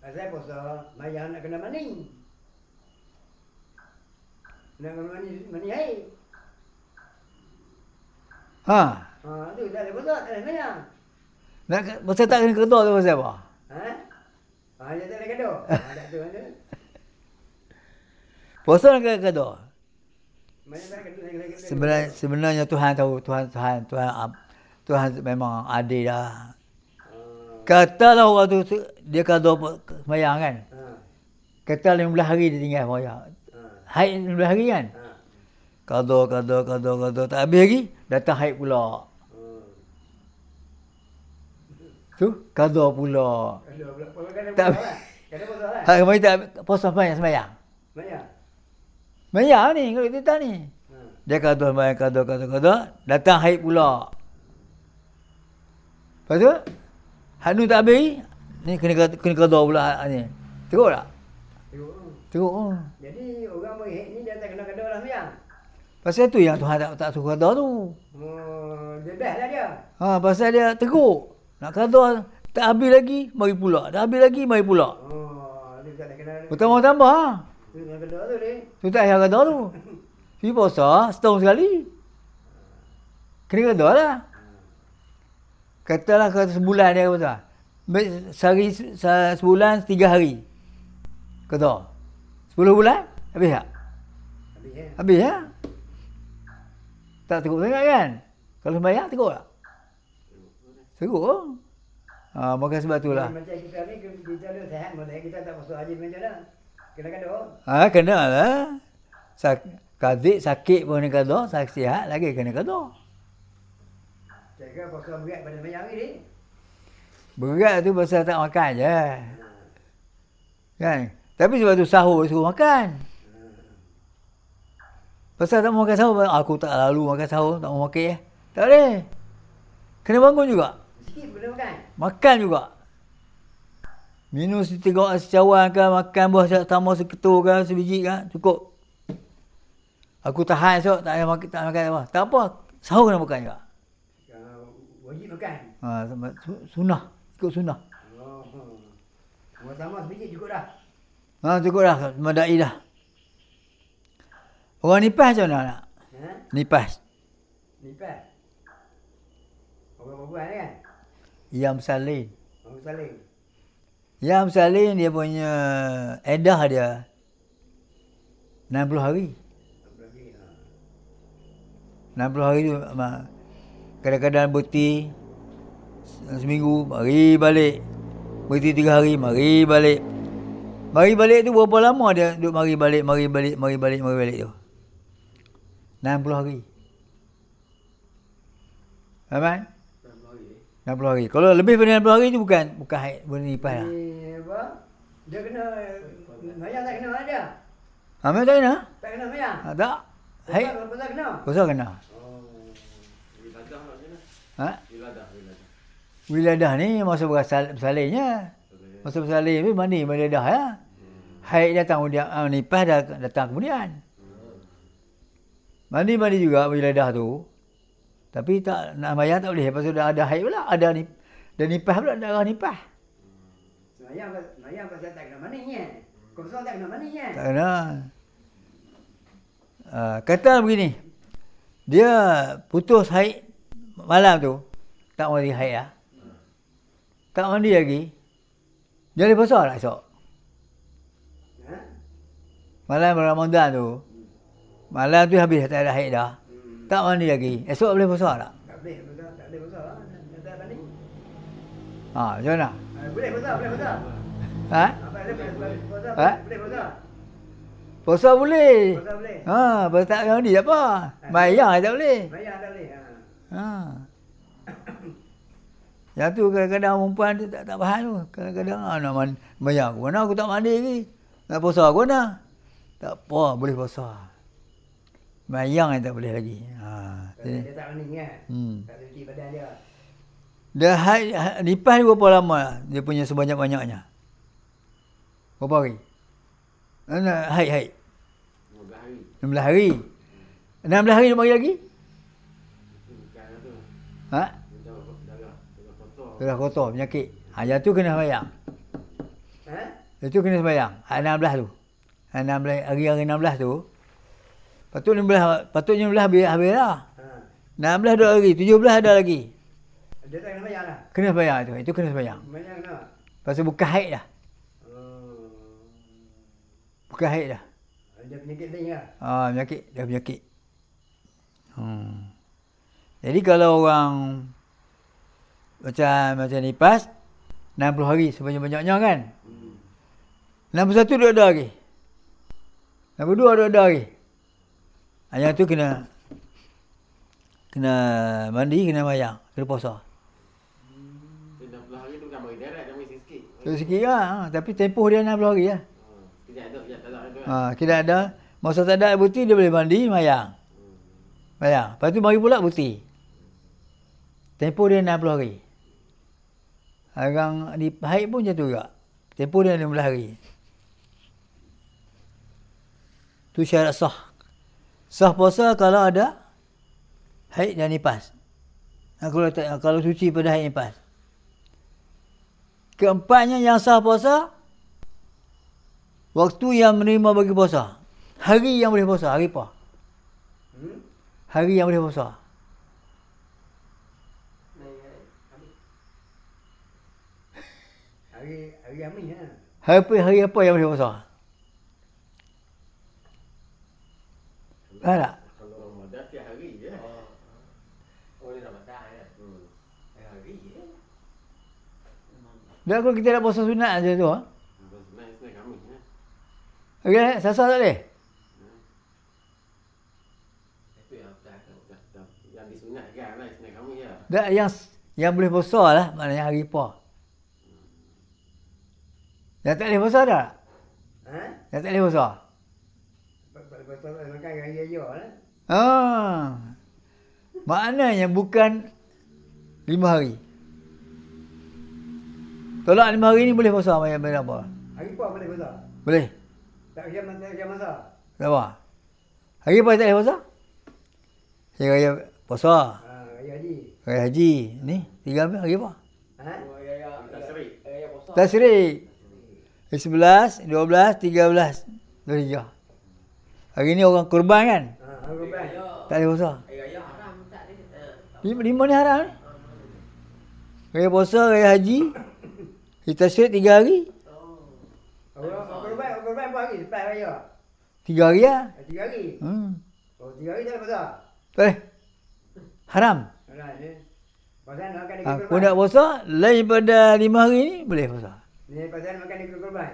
Pasal puasa, mayang nak kena mani. Nak kena mani air. Tu tak ada puasa, tak ada mayang. Pasal tak kena qada tu pasal apa? Dia tak ada qada. Tak tu ada. Puasa nak kena qada. Mayang tak kena. Sebenarnya Tuhan tahu, Tuhan memang adil dah. Katalah orang tu dia qada sembahyang kan. Kata 15 hari dia tinggal sembahyang. Haid 15 hari kan. Qada tak habis lagi datang haid pula. Tu qada pula. Tak kemarin tak puasa sembahyang. Sembahyang ni kalau kita ni. Dia qada sembahyang qada datang haid pula. Lepas tu Hak ni tak habis, ni kena qada pula hak ni. Teruk tak? Teruk. Jadi orang merihik ni dia tak kena kada lah sembahyang. Pasal tu yang Tuhan tak suruh qada tu. Dia best lah dia. Pasal dia teruk. Nak qada tak habis lagi, mari pula. Tak habis lagi, mari pula. Dia tak kena. Bertambah-tambah. Dia kena kada tu ni. Tu tak payah qada tu. Pergi puasa setahun sekali. Kena qada lah. Katalah sebulan dia kata. Sehari sebulan 3 hari. Qada. 10 bulan habis tak? Habis ya. Habis ya? Tak teruk sangat kan? Kalau sembahyang teruk tak? Teruk. Maka sebab itulah. Macam kita ni kita ada sihat boleh kita tak masuk haji macam mana? Kena kada. Kena lah. Kazik sakit pun kena qada, sihat lagi kena qada. Jaga pasal berat pada sembahyang ni. Berat tu pasal tak makan je. Kan? Tapi sebab tu sahur suruh makan. Pasal tak mau makan sahur, aku tak lalu makan sahur, tak mau makan. Tak boleh. Kena bangun juga. Sikit boleh makan. Makan juga. Minum setegak secawan ke, makan buah tambah seketul ke, sebiji ke, cukup. Aku tahan esok, tak makan apa. Tak apa, sahur kena makan juga. Wajib makan. Sunnah, ikut sunnah. Buat tambah sebiji cukup dah. Cukup dah, memadai dah. Orang nipas macam mana nak? Nipas. Nipas. Orang perempuan kan? Yam salin. Orang saling. Yam salin dia punya edah dia 60 hari. 60 hari tu kadang-kadang berhenti seminggu, mari balik. Berhenti 3 hari, mari balik. Mari balik tu berapa lama dia duduk mari balik tu? 60 hari. Aman? 60 hari. Kalau lebih daripada 60 hari tu bukan haid, boleh nipas lah. Apa? Dia kena sembahyang tak kena dia. Memang tak kena? Tak kena sembahyang. Tak. Haid. Puasa kena. Puasa kena. Wiladah macam Ha? Wiladah. Wiladah ni masa bersalinnya. Masa bersalin tu mandi wiladah ya. Haid datang kemudian, nipas datang kemudian. Mandi juga wiladah tu. Tapi tak nak bayar tak boleh. Pasal dah ada haid pula. Ada nipas pula, darah nipas. Sembahyang pasal tak kena maninya. Kosong tak kena maninya. Tak kena. Kata begini. Dia putus haid malam tu. Tak mandi haid lah. Tak mandi lagi. Dia boleh puasa tak esok? Malam Ramadan tu. Malam tu habis tak ada haid dah. Tak mandi lagi. Esok boleh puasa tak? Tak boleh puasa. Tak mandi. Macam mana? Boleh puasa. Ha? Puasa. Boleh puasa. Puasa boleh. Puasa boleh. Pasal tak mandi tak apa. Bayang tak boleh. Sembahyang tak boleh. Yang tu kadang-kadang perempuan tu tak faham tu. Kadang-kadang nak bayang aku mana aku tak mandi lagi. Nak puasa aku mana? Tak apa, boleh puasa. Bayang yang tak boleh lagi. Dia tak mandi kan? Tak suci badan dia. Dah nipas ni berapa lama dia punya sebanyak-banyaknya? Berapa hari? Haid. 16 hari. 16 hari dia mari lagi? Darah kotor, penyakit. Yang tu kena sembahyang. Itu kena sembahyang. 16 tu. 16 hari 16 tu. Patutnya 16 habis dah. 16 ada lagi, 17 ada lagi. Dia tak kena sembahyang lah. Kena sembahyang tu. Itu kena sembahyang. Sembahyang kena. Pasal bukan haid dah. Bukan haid dah. Dia penyakit lain lah. Penyakit. Dia penyakit. Jadi kalau orang macam nipas 60 hari sebanyak-banyaknya kan. 61 dia ada lagi. 62 ada lagi. Yang tu kena mandi, kena mayang, kena puasa. 60 hari tu bukan bagi deret, dia mesti sikit. Sikit lah. Tapi tempoh dia 60 hari lah. Sekejap ada, sekejap tak ada. Kita ada. Masa tak ada bukti, dia boleh mandi, mayang. Mayang. Lepas tu mari pula bukti. Tempoh dia 60 hari. Orang di haid pun macam tu juga. Tempoh dia 15 hari. Tu syarat sah. Sah puasa kalau ada haid dan nifas. Kalau suci pada haid nifas. Keempatnya yang sah puasa, waktu yang menerima bagi puasa. Hari yang boleh puasa, hari apa? Hari yang boleh puasa. Hari Amin ya. Hari apa yang boleh puasa? Faham tak? Kalau Ramadan tiap hari je. Oh ni Ramadan ya. Hari je. Dan kalau kita nak puasa sunat macam tu, Senang kami ya. okey, sasa tak boleh? Itu yang yang disunatkan lah senang kami ya. Tak, yang boleh puasa lah, maknanya hari apa? Yang tak boleh puasa tak? Ha? Yang tak boleh puasa? Betul makan raya lah. Maknanya bukan 5 hari. Tolak 5 hari ni boleh puasa macam apa? Hari apa boleh puasa? Boleh. Tak kira masa. Tak apa. Hari apa tak boleh puasa? Hari raya puasa. Raya haji. Raya haji. Ni 3 hari apa? Ha? Tasyrik. 11, 12, 13 Zulhijjah. Hari ni orang kurban kan? Hari kurban. Tak boleh puasa. Raya haram tak dia. 5 ni haram ni. Raya puasa, raya haji. Kita syrik 3 hari. Kurban berapa hari lepas raya? 3 hari lah. 3 hari. 3 hari tak boleh puasa. Tak boleh. Haram. Alah ni. Pasal nak makan Aku kurban. nak puasa, lain pada 5 hari ni, boleh puasa. Ni pasal makan kurban.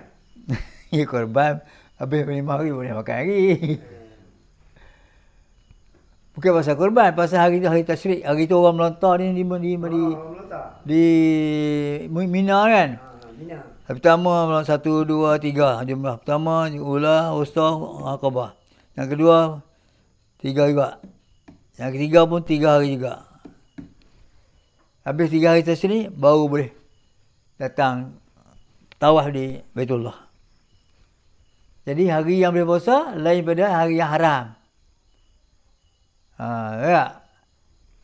Ya korban, habis 5 hari boleh makan hari. Bukan pasal korban, pasal hari tu hari tasyrik. Hari tu orang melontar ni di Mina kan. Mina. Hari pertama melontar 1, 2, 3 jumlah. Pertama Ula, Wusta, Aqabah. Yang kedua 3 juga. Yang ketiga pun 3 hari juga. Habis 3 hari tasyrik baru boleh datang tawaf di Baitullah. Jadi hari yang boleh puasa lain pada hari yang haram. Ya.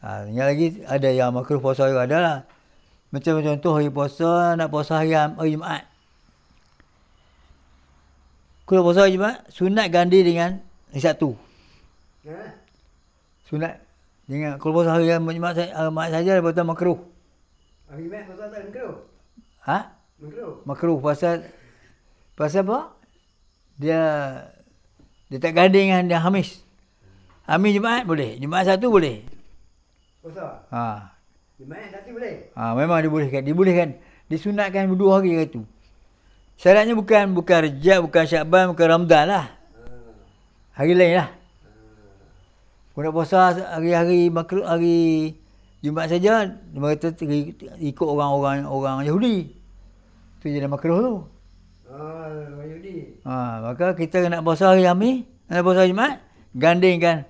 Tinggal lagi ada yang makruh puasa juga ada lah. Macam contoh hari puasa, nak puasa hari Jumaat. Kalau puasa hari Jumaat, sunat ganti dengan hari Sabtu. Ha? Sunat dengan kalau puasa hari Jumaat saja puasa makruh. Hari Jumaat puasa tak makruh. Ha? Makruh pasal apa? Dia tak ganding dengan dia Hamis. Hamis Jumaat boleh, Jumaat Sabtu boleh. Puasa. Jumaat Sabtu boleh. Memang dibolehkan. Disunatkan 2 hari itu. Syaratnya bukan Rejab, bukan Syakban, bukan Ramadan lah. Hari lain lah. Kau nak puasa hari-hari makruh, hari Jumaat saja, mereka ikut orang Yahudi. Tu jadi makruh tu. Orang Yahudi. Maka kita nak puasa hari Hamis, nak puasa hari Jumaat, gandingkan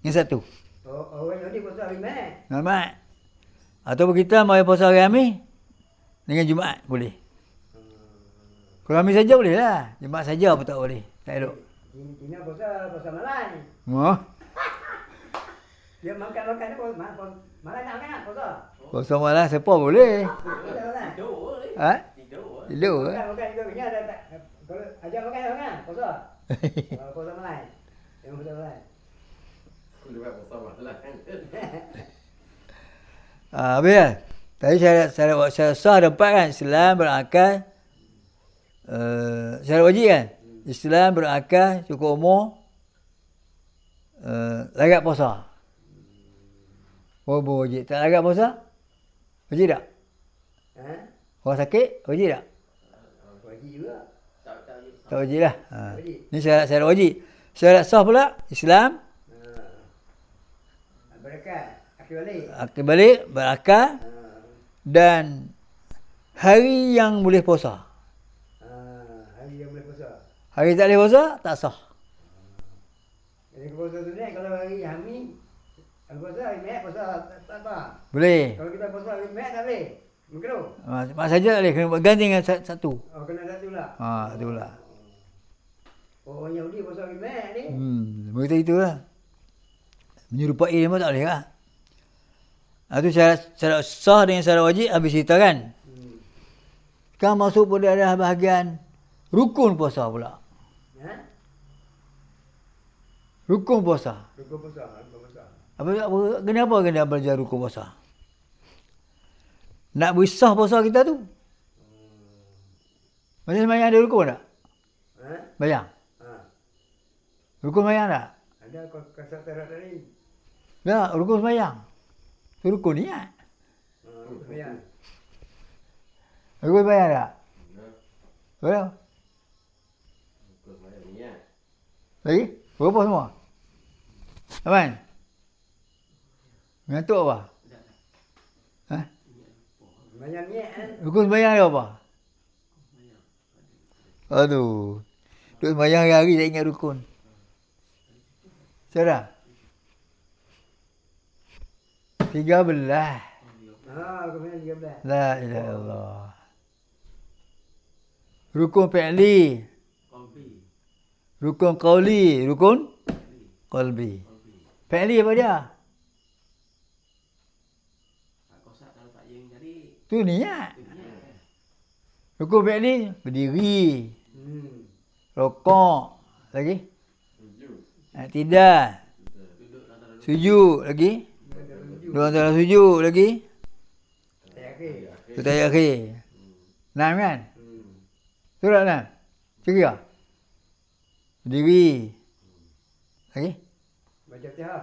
yang satu. Orang Yahudi puasa hari Jumaat. Jumaat. Ataupun kita mau puasa hari Hamis dengan Jumaat boleh. Kalau Hamis saja boleh lah. Jumaat saja pun tak boleh. Tak elok. Cina puasa Malai. Dia makan ni Malai nak makan puasa. Puasa malam siapa boleh. Tidur ni. Tidur. Makan juga punya ada kalau ajak makan puasa. Puasa Malai. Yang puasa Malai. Aku buat puasa malam kan. Habis kan? Tadi syarat sah ada 4 kan? Islam, berakal. Syarat wajib kan? Islam, berakal, cukup umur. Larat puasa. Wajib. Tak larat puasa? Wajib tak? Orang sakit? Wajib tak? Wajib juga. Tak wajib lah. Ni syarat wajib. Syarat sah pula, Islam. Berakat. Akhir balik, berakal. Dan hari yang boleh puasa. Hari yang boleh puasa. Hari tak boleh puasa, tak sah. Jadi puasa tu ni kalau hari Hamis puasa hari Jumaat puasa tak apa. Boleh. Kalau kita puasa hari Jumaat tak boleh. Mikro. Mak saja tak boleh. Kena ganti dengan satu. Oh, kena satu lah. Itu lah. Oh, Yahudi pasal Iman ni. Berita itulah. Menyerupai dia pun tak boleh lah. Itu syarat sah dengan syarat wajib habis cerita kan. Sekarang masuk pada ada bahagian rukun puasa pula. Ha? Rukun puasa. Rukun puasa. Kenapa kena belajar rukun puasa? Nak bersah puasa kita tu. Macam semayang ada rukun tak? Ha? Bayang. Ha. Rukun semayang tak? Ada kasar terat tadi. Tak, rukun semayang. Itu rukun niat. Rukun semayang. Rukun semayang tak? Berapa? Rukun semayang niat. Lagi? Berapa semua? Aman? Mengantuk apa? Ha? Semayang niat kan? Rukun semayang dia apa? Aduh. Duk semayang hari-hari tak ingat rukun. Cara? 13. Rukun semayang 13. La ilaha illallah. Rukun fi'li. Rukun qauli. Rukun qalbi. Fi'li apa dia? Tu niat. Rukun fi'li berdiri. Rokok. Lagi? Tidak. Sujud lagi? Dua antara sujud lagi? Tahiyat akhir. 6 kan? Surat 6. Tiga. Berdiri. Lagi? Baca Fatihah.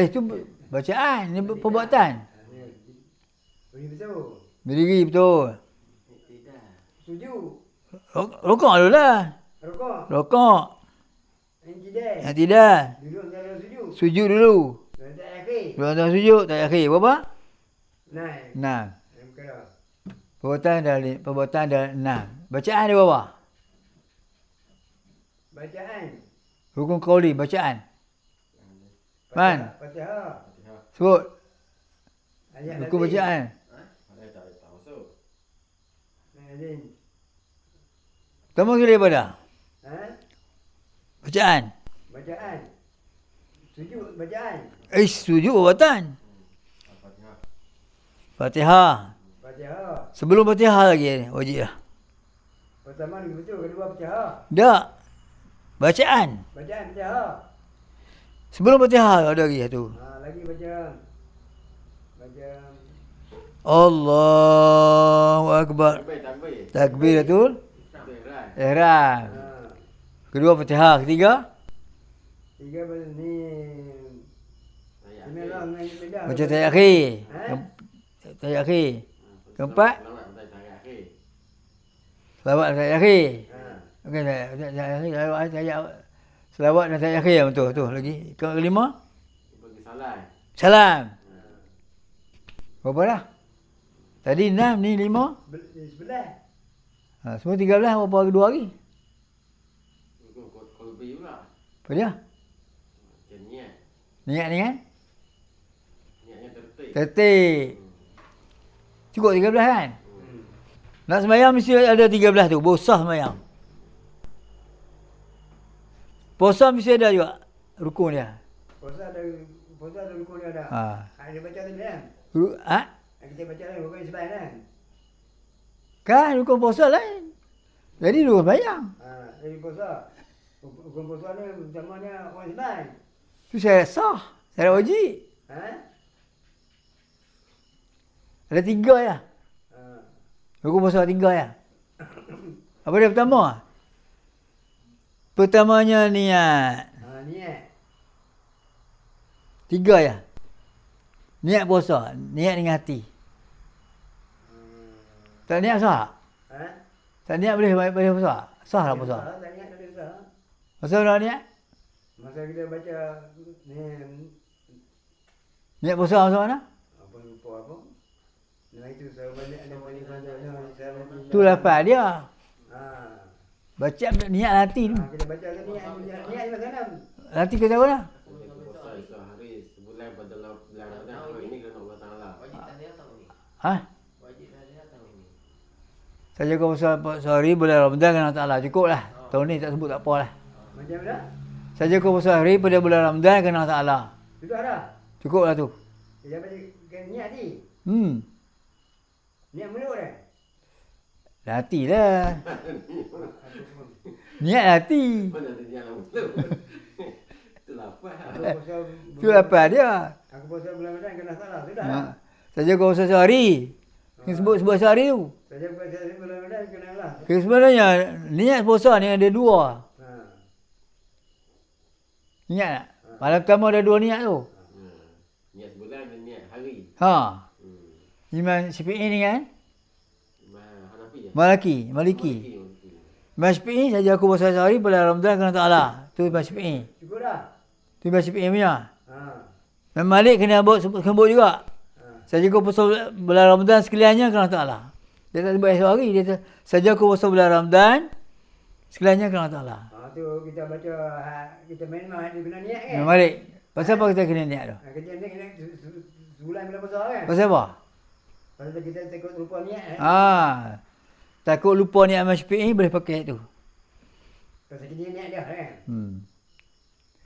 Itu bacaan. Ini perbuatan. Berdiri betul. Berdiri betul. Sujud. Rokok dulu lah. Rukuk. Rokok. Yang tidak. Yang tidak. Duduk antara sujud. Sujud dulu. Tahiyat akhir. Dua antara sujud. Tahiyat akhir. Berapa? 6. 6. Yang kedua. Perbuatan dah 6. Bacaan dia berapa? Bacaan. Rukun qauli, bacaan. Man. Fatihah. Sebut. Ayat Rukun bacaan. Tak masuk. Nazim. Pertama kali apa dah? Ha? Bacaan. Bacaan. Sujud bacaan. Sujud perbuatan. Al-Fatihah. Fatihah. Fatihah. Sebelum Fatihah lagi wajib lah. Pertama lagi betul, kedua Fatihah. Tak. Bacaan. Bacaan Fatihah. Sebelum Fatihah ada lagi satu. Lagi baca. Allahu Akbar. Takbir. Takbir betul. Takbir. Ihram. Kedua Fatihah. Ketiga. Tiga ni. Baca tahiyat akhir. Tahiyat akhir. Keempat. Selawat dan tahiyat akhir. Okey, selawat dan tahiyat akhir betul tu lagi. Kelima. Bagi salam. Salam. Berapa dah? Tadi 6 ni 5. 11. Semua 13 berapa kedua lagi? Qalbi pula. Apa dia? Niat. Niat ni kan? Niatnya tertib. Tertib. Cukup 13 kan? Nak sembahyang mesti ada 13 tu. Bosah sembahyang. Puasa mesti ada juga rukun dia. Puasa ada rukun dia ada. Ada baca tadi kan? Kita baca lagi rukun sembahyang kan? Kan rukun puasa lain. Jadi rukun sembahyang. Jadi puasa. Rukun puasa ni utamanya orang sembahyang. Tu syarat sah. Syarat wajib. Ada 3 ya. Rukun puasa 3 ya. Apa dia pertama? Pertamanya niat. Niat. 3 ya. Niat puasa. Niat dengan hati. Tak niat sah? Tak niat boleh puasa? Sah lah puasa? Tak niat tak boleh sah. Masa nak niat? Masa kita baca ni. Niat puasa masa mana? Apa lupa apa? Nah itu saya balik ada balik banyak. Tu lafaz dia. Baca niat hati tu. Kita baca niat macam mana? Nanti kita tahu lah. Puasa sehari sebulan pada bulan Ramadan. Ini kena Allah Taala. Ha? Wajib tahniah Saja kau puasa sehari bulan Ramadan kan Allah Ta'ala. Cukup lah. Tahun ni tak sebut tak apa lah. Macam mana? Saja kau puasa hari pada bulan Ramadan kan Allah Ta'ala. Sudah dah. Cukup lah tu. Dia dapat niat ni. Niat mulut dah. Hati lah. Niat hati. Mana ada yang lama tu? Tu lapar. Tu apa dia? Aku puasa bulan Ramadan kena salah. Sudah Ha. dah. Saja kau puasa sehari. Yang sebut sehari tu. Saja puasa bulan Ramadan kena lah. Sebenarnya niat puasa ni ada dua. Ha. Ingat tak? Malam pertama ada dua niat tu. Niat sebulan dan niat hari. Ha. Imam Syafi'i ni kan? Hanafi ya? Maliki. Maliki. Imam Syafi'i saja aku puasa sehari bulan Ramadan kerana Allah. Tu Imam Syafi'i. Cukup dah. Tu Imam Syafi'i punya. Ha. Imam Malik kena sebut juga. Saja aku puasa bulan Ramadan sekaliannya kerana Allah. Dia tak sebut esok hari. Dia saja aku puasa bulan Ramadan sekaliannya kerana Allah. Ha, tu kita baca, kita main dia kena niat kan? Imam Malik. Pasal apa kita kena niat tu? Kerja ni kena sebulan bila puasa kan? Pasal apa? Pasal kita takut lupa niat kan? Takut lupa niat Imam Syafi'i boleh pakai tu. Pasal kita niat dia kan?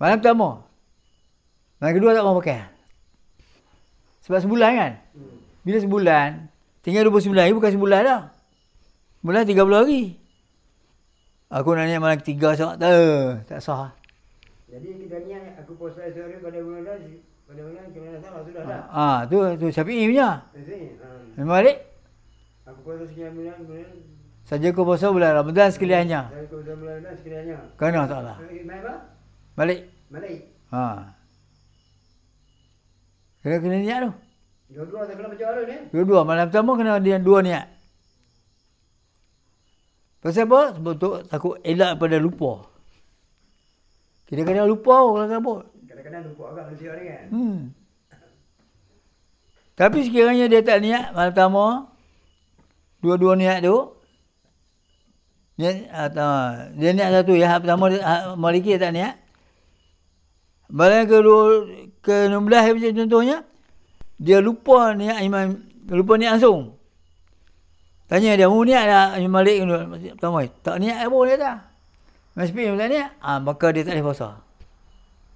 Malam pertama. Malam kedua tak mau pakai. Sebab sebulan kan? Bila sebulan, tinggal 29 hari bukan sebulan dah. Bulan 30 hari. Aku nak niat malam ketiga sangat tak sah. Jadi kita niat aku puasa sehari pada bulan kena salah sudah dah. Tu Syafi'i punya. Sini. Imam Malik, Aku puasa sekian bulan saja kau puasa bulan Ramadan sekaliannya. saya aku puasa bulan sekiranya. Kerana tak lah. Main apa? Malik. Malik. Kena niat tu. Dua-dua tak kena macam mana ni? Dua-dua. Malam pertama kena dia dua niat. Pasal apa? Sebab tu takut elak pada lupa. Kita kena lupa kalau kabut. Kadang-kadang lupa agak manusia ni kan? Tapi sekiranya dia tak niat malam pertama, dua-dua niat tu, dia niat satu ya, pertama Maliki dia tak niat. Malam ke-16 macam contohnya, dia lupa niat langsung. Tanya dia, mau niat tak Imam Malik pertama? Tak niat apa dia tak? Mas Pi tak niat, maka dia tak boleh puasa.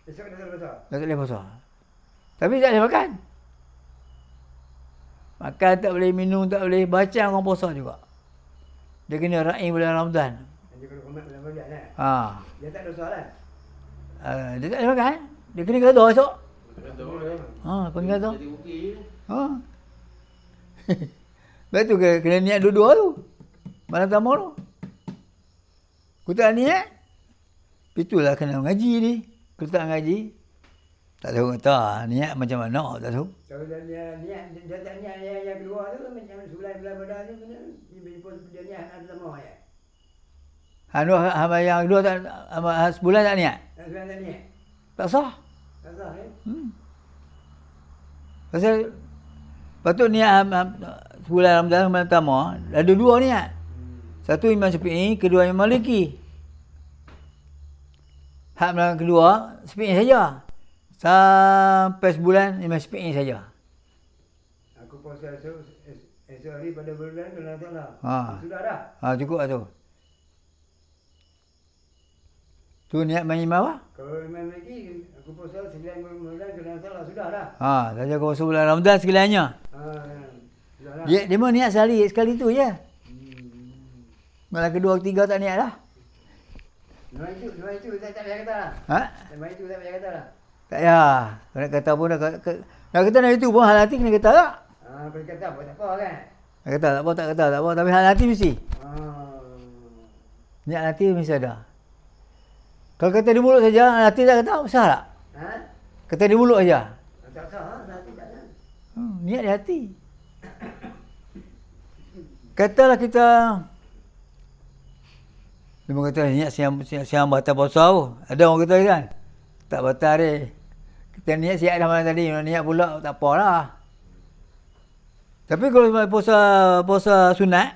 Esok dia tak puasa? Dia tak boleh puasa. Tapi tak boleh makan. Makan tak boleh, minum tak boleh, baca orang puasa juga. Dia kena raih bulan Ramadan. Dia kena komat bulan Ramadan kan? Dia tak ada soalan? Dia tak boleh makan. Dia kena gaduh esok. Panggil gaduh. Jadi okey. Lepas tu kena niat dua-dua tu. Malam pertama tu. Aku tak niat. Itulah kena ngaji ni. Aku tak ngaji. Tak tahu kata niat macam mana. Tak tahu. Kalau dia niat, dia tak niat yang kedua tu macam sebulan Ramadan tu dia niat yang pertama ya? Yang kedua tak, sebulan tak niat. Sebulan tak niat? Tak sah. Tak sah ya? Pasal patut niat sebulan Ramadan malam pertama, ada dua niat. Satu Imam Syafi'i, kedua Imam Maliki. Hak malam kedua, Syafi'i saja. Sampai sebulan Imam Syafi'i saja. Aku puasa esok hari pada bulan kena salah. Sudah dah? Cukup lah tu. Tu niat main imam apa? Kalau imam lagi, aku puasa 9 bulan kena salah. Sudah dah? Saja kau puasa bulan Ramadan sekaliannya. Sudah dah? Dia mau niat sekali tu je. Malam kedua, ketiga tak niat dah. Nama itu tak payah kata lah. Nama itu tak payah kata lah. Tak payah. Kau nak kata pun nak kata nak itu pun hal hati kena kata tak? Kau kata apa tak apa kan? Nak kata tak apa, tak kata tak apa. Tapi hal hati mesti. Niat hati mesti ada. Kalau kata di mulut saja, hal hati tak kata, sah tak? Kata di mulut saja. Tak sah, hati tak ada. Niat di hati. Katalah kita dia kata niat siang batal puasa tu. Ada orang kata kan? Tak batal dia. Kita niat siap dah malam tadi, niat pula tak apalah. Tapi kalau puasa sunat,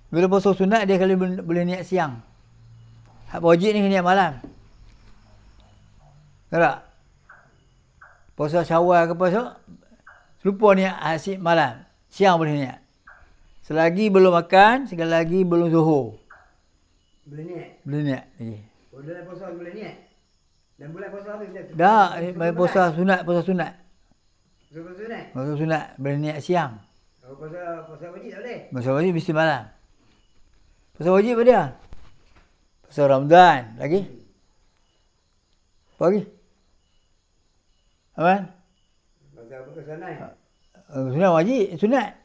bila puasa sunat dia kalau boleh niat siang. Hak wajib ni kena niat malam. Tak? Puasa Syawal ke puasa lupa niat asyik malam. Siang boleh niat. Selagi belum makan, sekali lagi belum zuhur. Boleh niat. Boleh niat lagi. Oh, dalam puasa boleh niat. Dan bulan puasa tu dia. Dah, puasa sunat, puasa sunat. Puasa sunat. Puasa sunat, boleh niat siang. Oh, puasa wajib tak boleh. Puasa wajib mesti malam. Puasa wajib apa dia? Puasa Ramadan. Lagi? Apa lagi? Apa? Puasa sunat. Sunat wajib, sunat.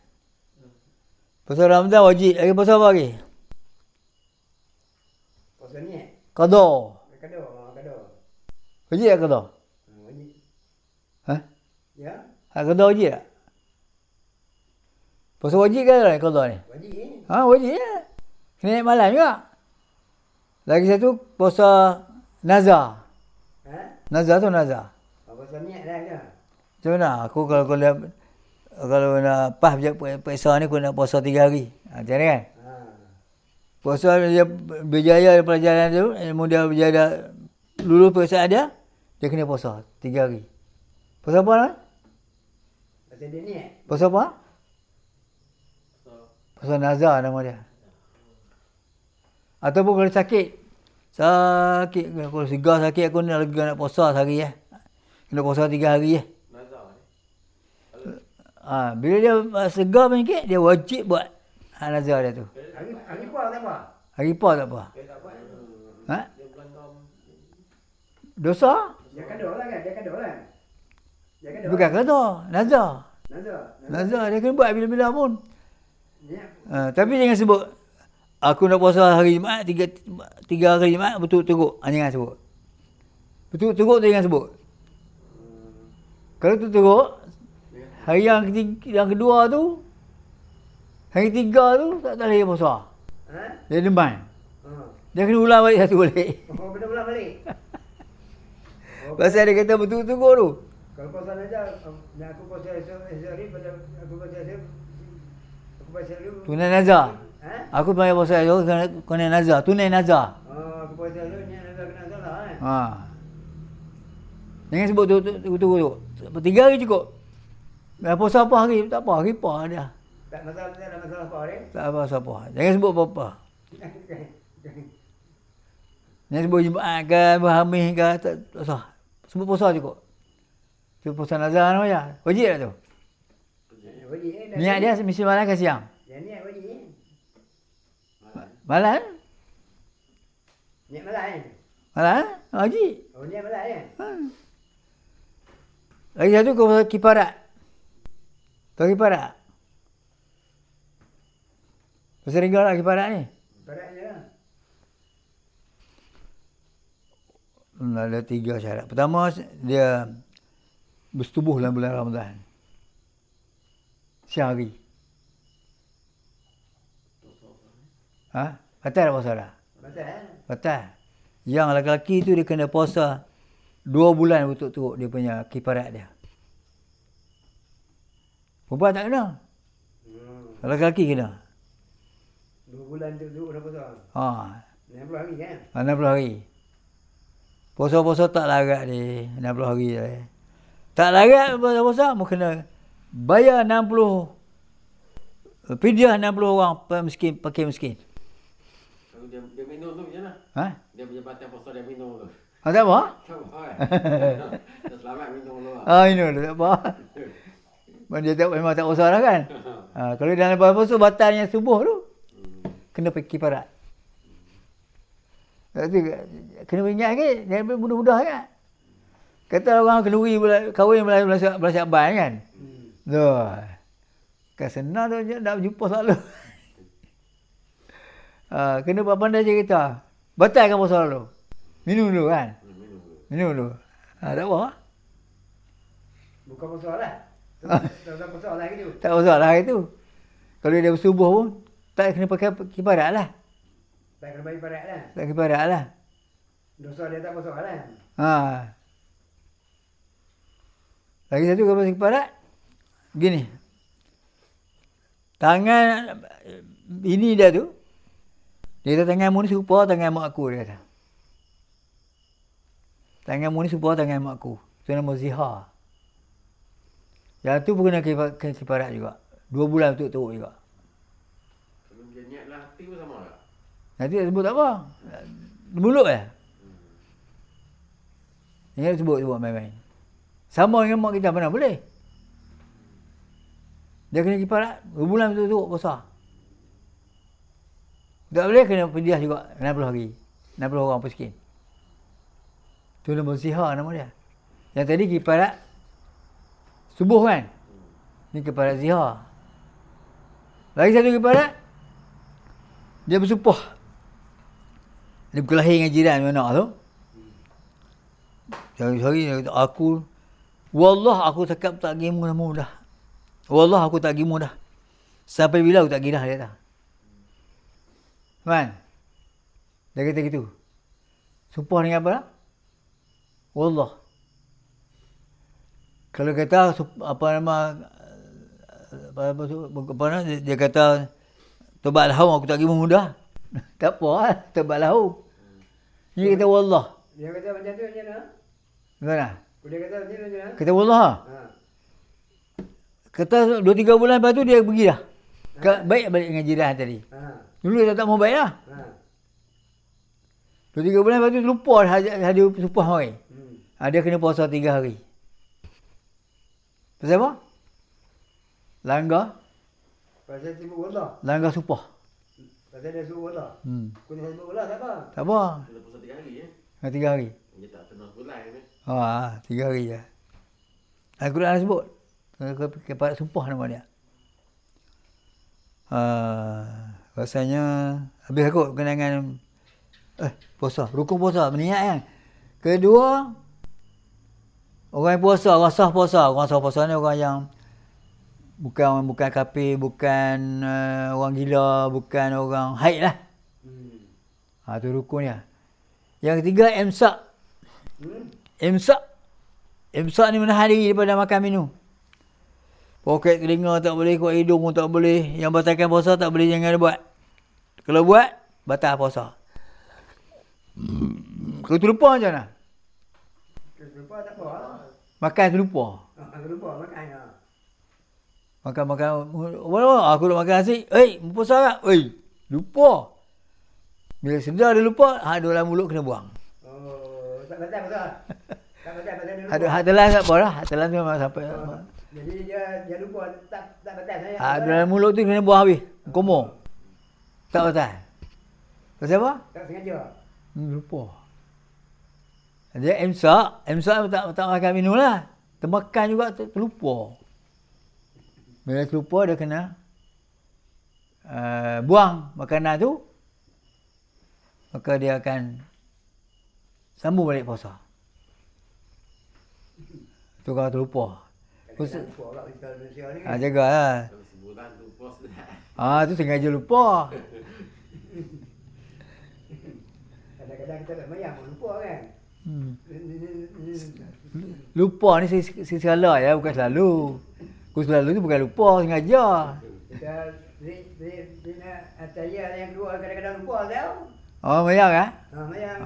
Puasa Ramadan wajib. Lagi puasa apa lagi? Puasa niat. Qada. Kado. Wajib tak qada? Wajib. Ha? Ya, Qada wajib tak? Puasa wajib ke tak qada ni? wajib ni. Ha, wajib ya. Kena naik malam juga. Lagi satu puasa nazar. Ha? Nazar tu nazar. Puasa niat dah je. Macam mana? Aku kalau nak pas periksa ni aku nak puasa 3 hari. Macam ni kan? Ha. Puasa dia berjaya daripada pelajaran tu, ilmu dia berjaya lulus periksaan dia kena puasa 3 hari. Puasa apa lah? Puasa dia niat. Puasa apa? Puasa nazar nama dia. Ataupun kalau sakit, kalau segar sakit aku nak lega nak puasa sehari kena puasa 3 hari Nazar ni. Bila dia segar sikit, dia wajib buat nazar dia tu. Hari puasa tak apa. Hari puas tak apa. Dia tak buat. Ha? Dia melanggar Dosa? Dia kado lah kan. Dia kado. Bukan kata, nazar. Nazar. Nazar dia kena buat bila-bila pun. Niat. Tapi jangan sebut aku nak puasa hari Jumaat, tiga hari Jumaat betul-betul. Jangan sebut. Betul-betul tu jangan sebut. Kalau tu teruk, hari yang kedua tu, hari 3 tu tak boleh puasa. Ha? Dia demam. Ha. Dia kena ulang balik satu balik. Oh, kena ulang balik. Pasal dia kata betul-betul tu. Kalau puasa nazar, aku puasa esok hari pada aku puasa esok. Aku puasa dulu. Tunai nazar. Ha? Aku panggil puasa esok kena nazar. Tunai nazar. Oh, aku puasa esok ni nazar kena salah kan. Ha. Jangan sebut tu. 3 hari cukup. Dah puasa apa hari? Tak apa, hari apa dia. Tak masalah apa ni. Tak apa apa. Jangan sebut apa-apa. Jangan sebut Jumaat ke, Berhamis ke, tak usah. Sebut puasa cukup. Tu puasa nazar tu ya. Wajib tak tu? Wajib Niat dia mesti malam ke siang? Ya niat wajib. Malam? Niat malam kan. Malam? Wajib. Oh, niat malam kan. Lagi satu kau kiparat. Tahu kiparat? Pasal ringgal lah kiparat ni. Baratnya lah. Ada 3 syarat. Pertama, dia bersetubuh dalam bulan Ramadan. Sehari. Ha? Batal tak puasa dah? Batal. Batal. Yang lelaki tu dia kena puasa 2 bulan betul-betul dia punya kiparat dia. Perempuan tak kena. Lelaki kena. 2 bulan tu duduk dah puasa. Ha. 60 hari kan. 60 hari. Puasa-puasa tak larat dia. 60 hari dia. Tak larat puasa-puasa, mu kena bayar 60. Fidyah 60 orang miskin, pakai miskin. Kalau dia minum tu macam mana? Ha? Dia punya batal puasa dia minum tu. Ha, tak apa? Tak apa kan? Dia selamat minum tu lah. Minum tu tak apa. Dia tak, memang tak usah lah kan. Kalau dalam puasa batalnya subuh tu, kena pergi kiparat. Kena ingat ke, jangan mudah-mudah kan. Kata orang kenduri kahwin bulan Syakban kan. Tuh. Kan senang tu nak jumpa selalu. Kena pandai je kita. Batalkan puasa dulu. Minum dulu kan. Minum dulu. Tak apa. Bukan puasa lah. Tak puasa lah gitu. Tak usah lah itu. Kalau dia bersubuh pun, tak kena pakai kiparat lah. Tak kena bagi parat lah. Tak kiparat lah. Dosa dia tak puasa lah. Lagi satu kalau pasal kiparat, gini. Tangan ini dia tu, dia kata tanganmu ni serupa tangan mak aku, dia kata. Tanganmu ni serupa tangan mak aku. Itu nama zihar. Yang tu pun kena kiparat juga. 2 bulan betul-betul juga. Nanti pun sama tak? Nanti tak sebut tak apa. Mulut je. Ingat sebut main-main. Sama dengan mak kita mana boleh. Dia kena kiparat berbulan betul-betul puasa. Tak boleh kena fidyah juga 60 hari. 60 orang miskin. Tu nama zihar nama dia. Yang tadi kiparat subuh kan. Ni kiparat zihar. Lagi satu kiparat dia bersumpah. Dia berkelahi dengan jiran anak tu. Sehari-hari dia kata, Wallah aku cakap tak gimu dah. Wallah aku tak gimu dah. Sampai bila aku tak gidah dia dah. Kan? Dia kata gitu. Sumpah dengan apa dah? Wallah. Kalau kata apa nama dia kata tobat lahum aku tak gimu dah. Tak apa lah. Tobat lahum. Dia kata wallah. Dia kata macam tu macam mana? Gimana? Dia kata macam mana? Kata wallah. Kata 2-3 bulan lepas tu dia pergi dah. Baik balik dengan jiran tadi. Dulu dia tak mau baik lah. 2-3 bulan lepas tu lupa ada sumpah hari. Dia kena puasa 3 hari. Pasal apa? Langgar. Pasal sibuk Allah. Langgar sumpah. Pasal dia suruh Allah. Kau ni sibuk Allah tak apa. Tak apa. Kena puasa 3 hari 3 hari. Dia tak pernah bulan ni. 3 hari je. Al-Quran sebut. Kepada sumpah nama dia. Rasanya habis kot kenangan puasa. Rukun puasa. Berniat kan. Kedua, orang yang puasa, orang sah puasa. Orang sah puasa ni orang yang bukan kafir, bukan orang gila, bukan orang haid lah. Tu rukun dia. Yang ketiga, imsak. Imsak ni menahan diri daripada makan minum. Poket telinga tak boleh, kuat hidung pun tak boleh. Yang batalkan puasa tak boleh, jangan buat. Kalau buat, batal puasa. Kalau terlupa macam mana? Terlupa tak apa. Makan terlupa. Terlupa makan ya. Makan. Aku nak makan nasi. Puasa tak? Lupa. Bila sedar dia lupa, dalam mulut kena buang. Tak batal puasa. Tak batal pasal dia lupa. Hak telan tak apa lah. Hak telan tu memang sampai. Jadi dia lupa tak batal saya. Dalam mulut tu kena buang habis. Komor. Tak batal. Pasal apa? Tak sengaja. Lupa. Dia imsak tak makan minum lah. Termakan juga terlupa. Bila terlupa dia kena buang makanan tu. Maka dia akan sambung balik puasa. Tu kalau terlupa. Jagalah. Sebulan tu puasa. Tu sengaja lupa. Kadang-kadang kita nak mayang pun lupa kan. Lupa ni sekala ya, bukan selalu. Selalu tu bukan lupa, sengaja. Kita nak ataya yang kedua kadang-kadang lupa tau. Mayang ah? Mayang.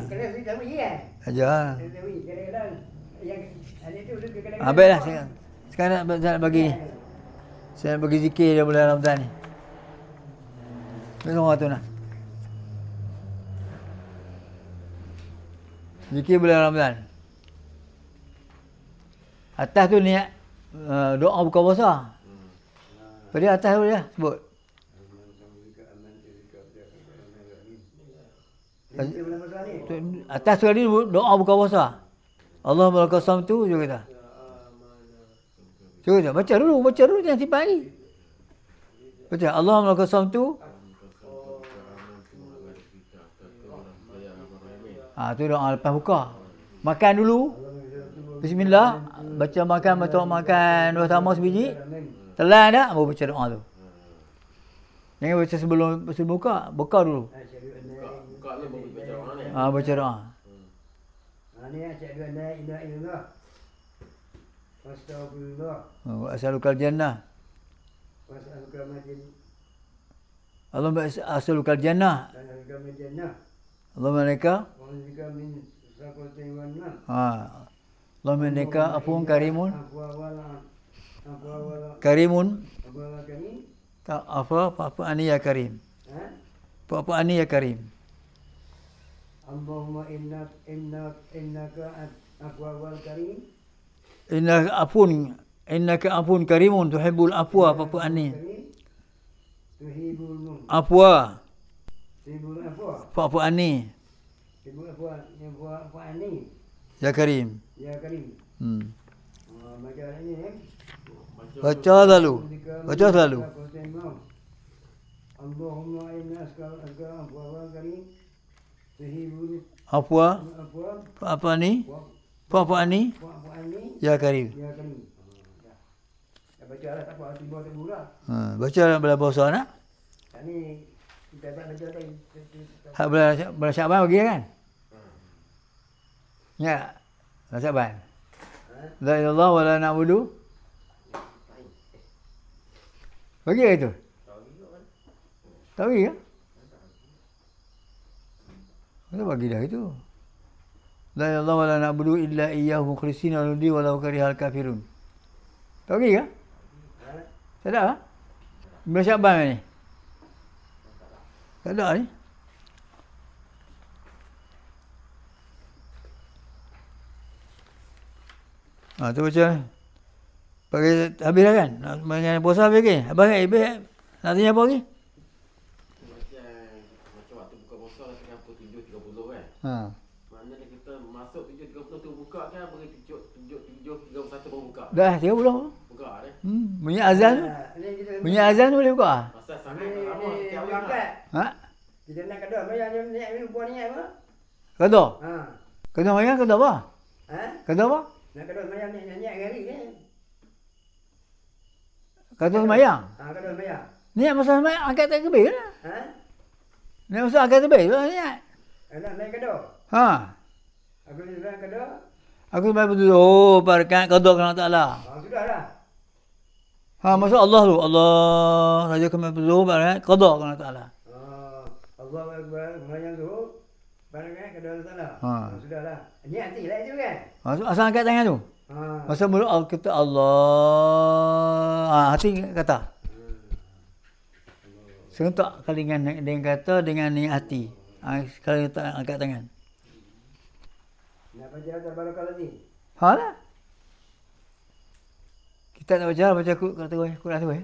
Kadang-kadang kita tahu kan. Aja. Kadang-kadang yang ada tu kadang-kadang. Baiklah sekarang saya nak bagi ni. Saya nak bagi zikir dia bulan Ramadan ni. Tengok tu nak. Zikir bulan Ramadan. Atas tu niat doa buka puasa. Pada atas tu dia sebut. Atas tu tadi doa buka puasa. Allahumma lakal samtu juga kata. Cuba baca dulu jangan simpan lagi. Baca Allahumma lakal samtu. Tu doa lepas buka. Makan dulu. Bismillah. Baca makan dua tambah sebiji. Telan dah baru baca doa tu. Jangan baca sebelum buka. Buka dulu. Buka ni baru baca doa ni. Baca doa. Ni asyhadu an la ilaha illallah. Astagfirullah. As'alukal jannah. Was'alukal majid. Allahumma as'alukal jannah. As'alukal jannah. Allahumma innaka Wa'alika min saqatin wan nar. Allahumma innaka afuwun karimun. Afwa wala Karimun. kami. Afu ani ya karim. Ha? Apa ani ya Karim. Allahumma innaka afwal karim. Innaka afun karimun tuhibbul afwa apa ani. Karim. Tuhibul mun. Afwa Tuhibul afwa. apa ani. Tuhibul afwa. Yang afwa ani. Ya Karim. Ya karim. Baca ini ya. Baca selalu. Baca selalu. Allahumma inna as'aluka afwa karim. Tuhibul Afwa afwa. apa ani. Apa ani. Afwa ani. Ya Karim. Ya karim. Dah baca lah tak apa tiba tiba lah. Baca dalam bahasa anak. Ni kita tak baca tadi. Hak bulan Syaban bagi kan? Ya. Bulan Syaban. La ilaha illallah wa la na'budu. Bagi ke itu? Tak bagi ke? Kita bagi dah itu. La ilaha illallah wa la na'budu illa iyyahu mukhlishina lahu wa law karihal kafirun. Tak bagi ke? Tak ada? Bulan Syaban ni. Tak ada ni. Tu baca. Bagi habis dah kan? Nak main puasa habis ke? Habis nak tanya apa lagi? Macam waktu buka puasa lah tengah pukul 7.30 kan. Maknanya kita masuk 7.30 tu buka kan, bagi 7.31 baru buka. Dah 30. Buka dah. Bunyi azan. Bunyi azan boleh buka. Pasal sangat tak lama setiap Ni hari angkat. Ha? Kita nak kedua bayar ni minum buah ni apa? Kata. Ha. Kata mayang kata apa? Ha? Kata apa? Nak kedua bayar ni nyanyi hari ni. Kata semayang. Ha, kedua bayar. Ni masa semayang angkat tak kebir lah. Ha? Ni masa angkat kebir lah ni. Nak naik kedua. Ha. Aku ni bayar kedua. Aku semayang betul. Oh, barakat qada Allah Taala. Ha, sudah dah. Ha, masa Allah tu. Allah saja kami betul barakat qada Allah Taala. Allahu Akbar, semayang tu. Barangnya kedua salah. Ha. Sudahlah. Ni hati lah itu kan. Asal angkat tangan tu. Ha. Masa mulut kata Allah. Hati kata. Serentak kali dengan kata dengan ni hati. Sekali tak angkat tangan. Nak baca tabarakal lagi. Ha lah. Kita nak baca Quran tu.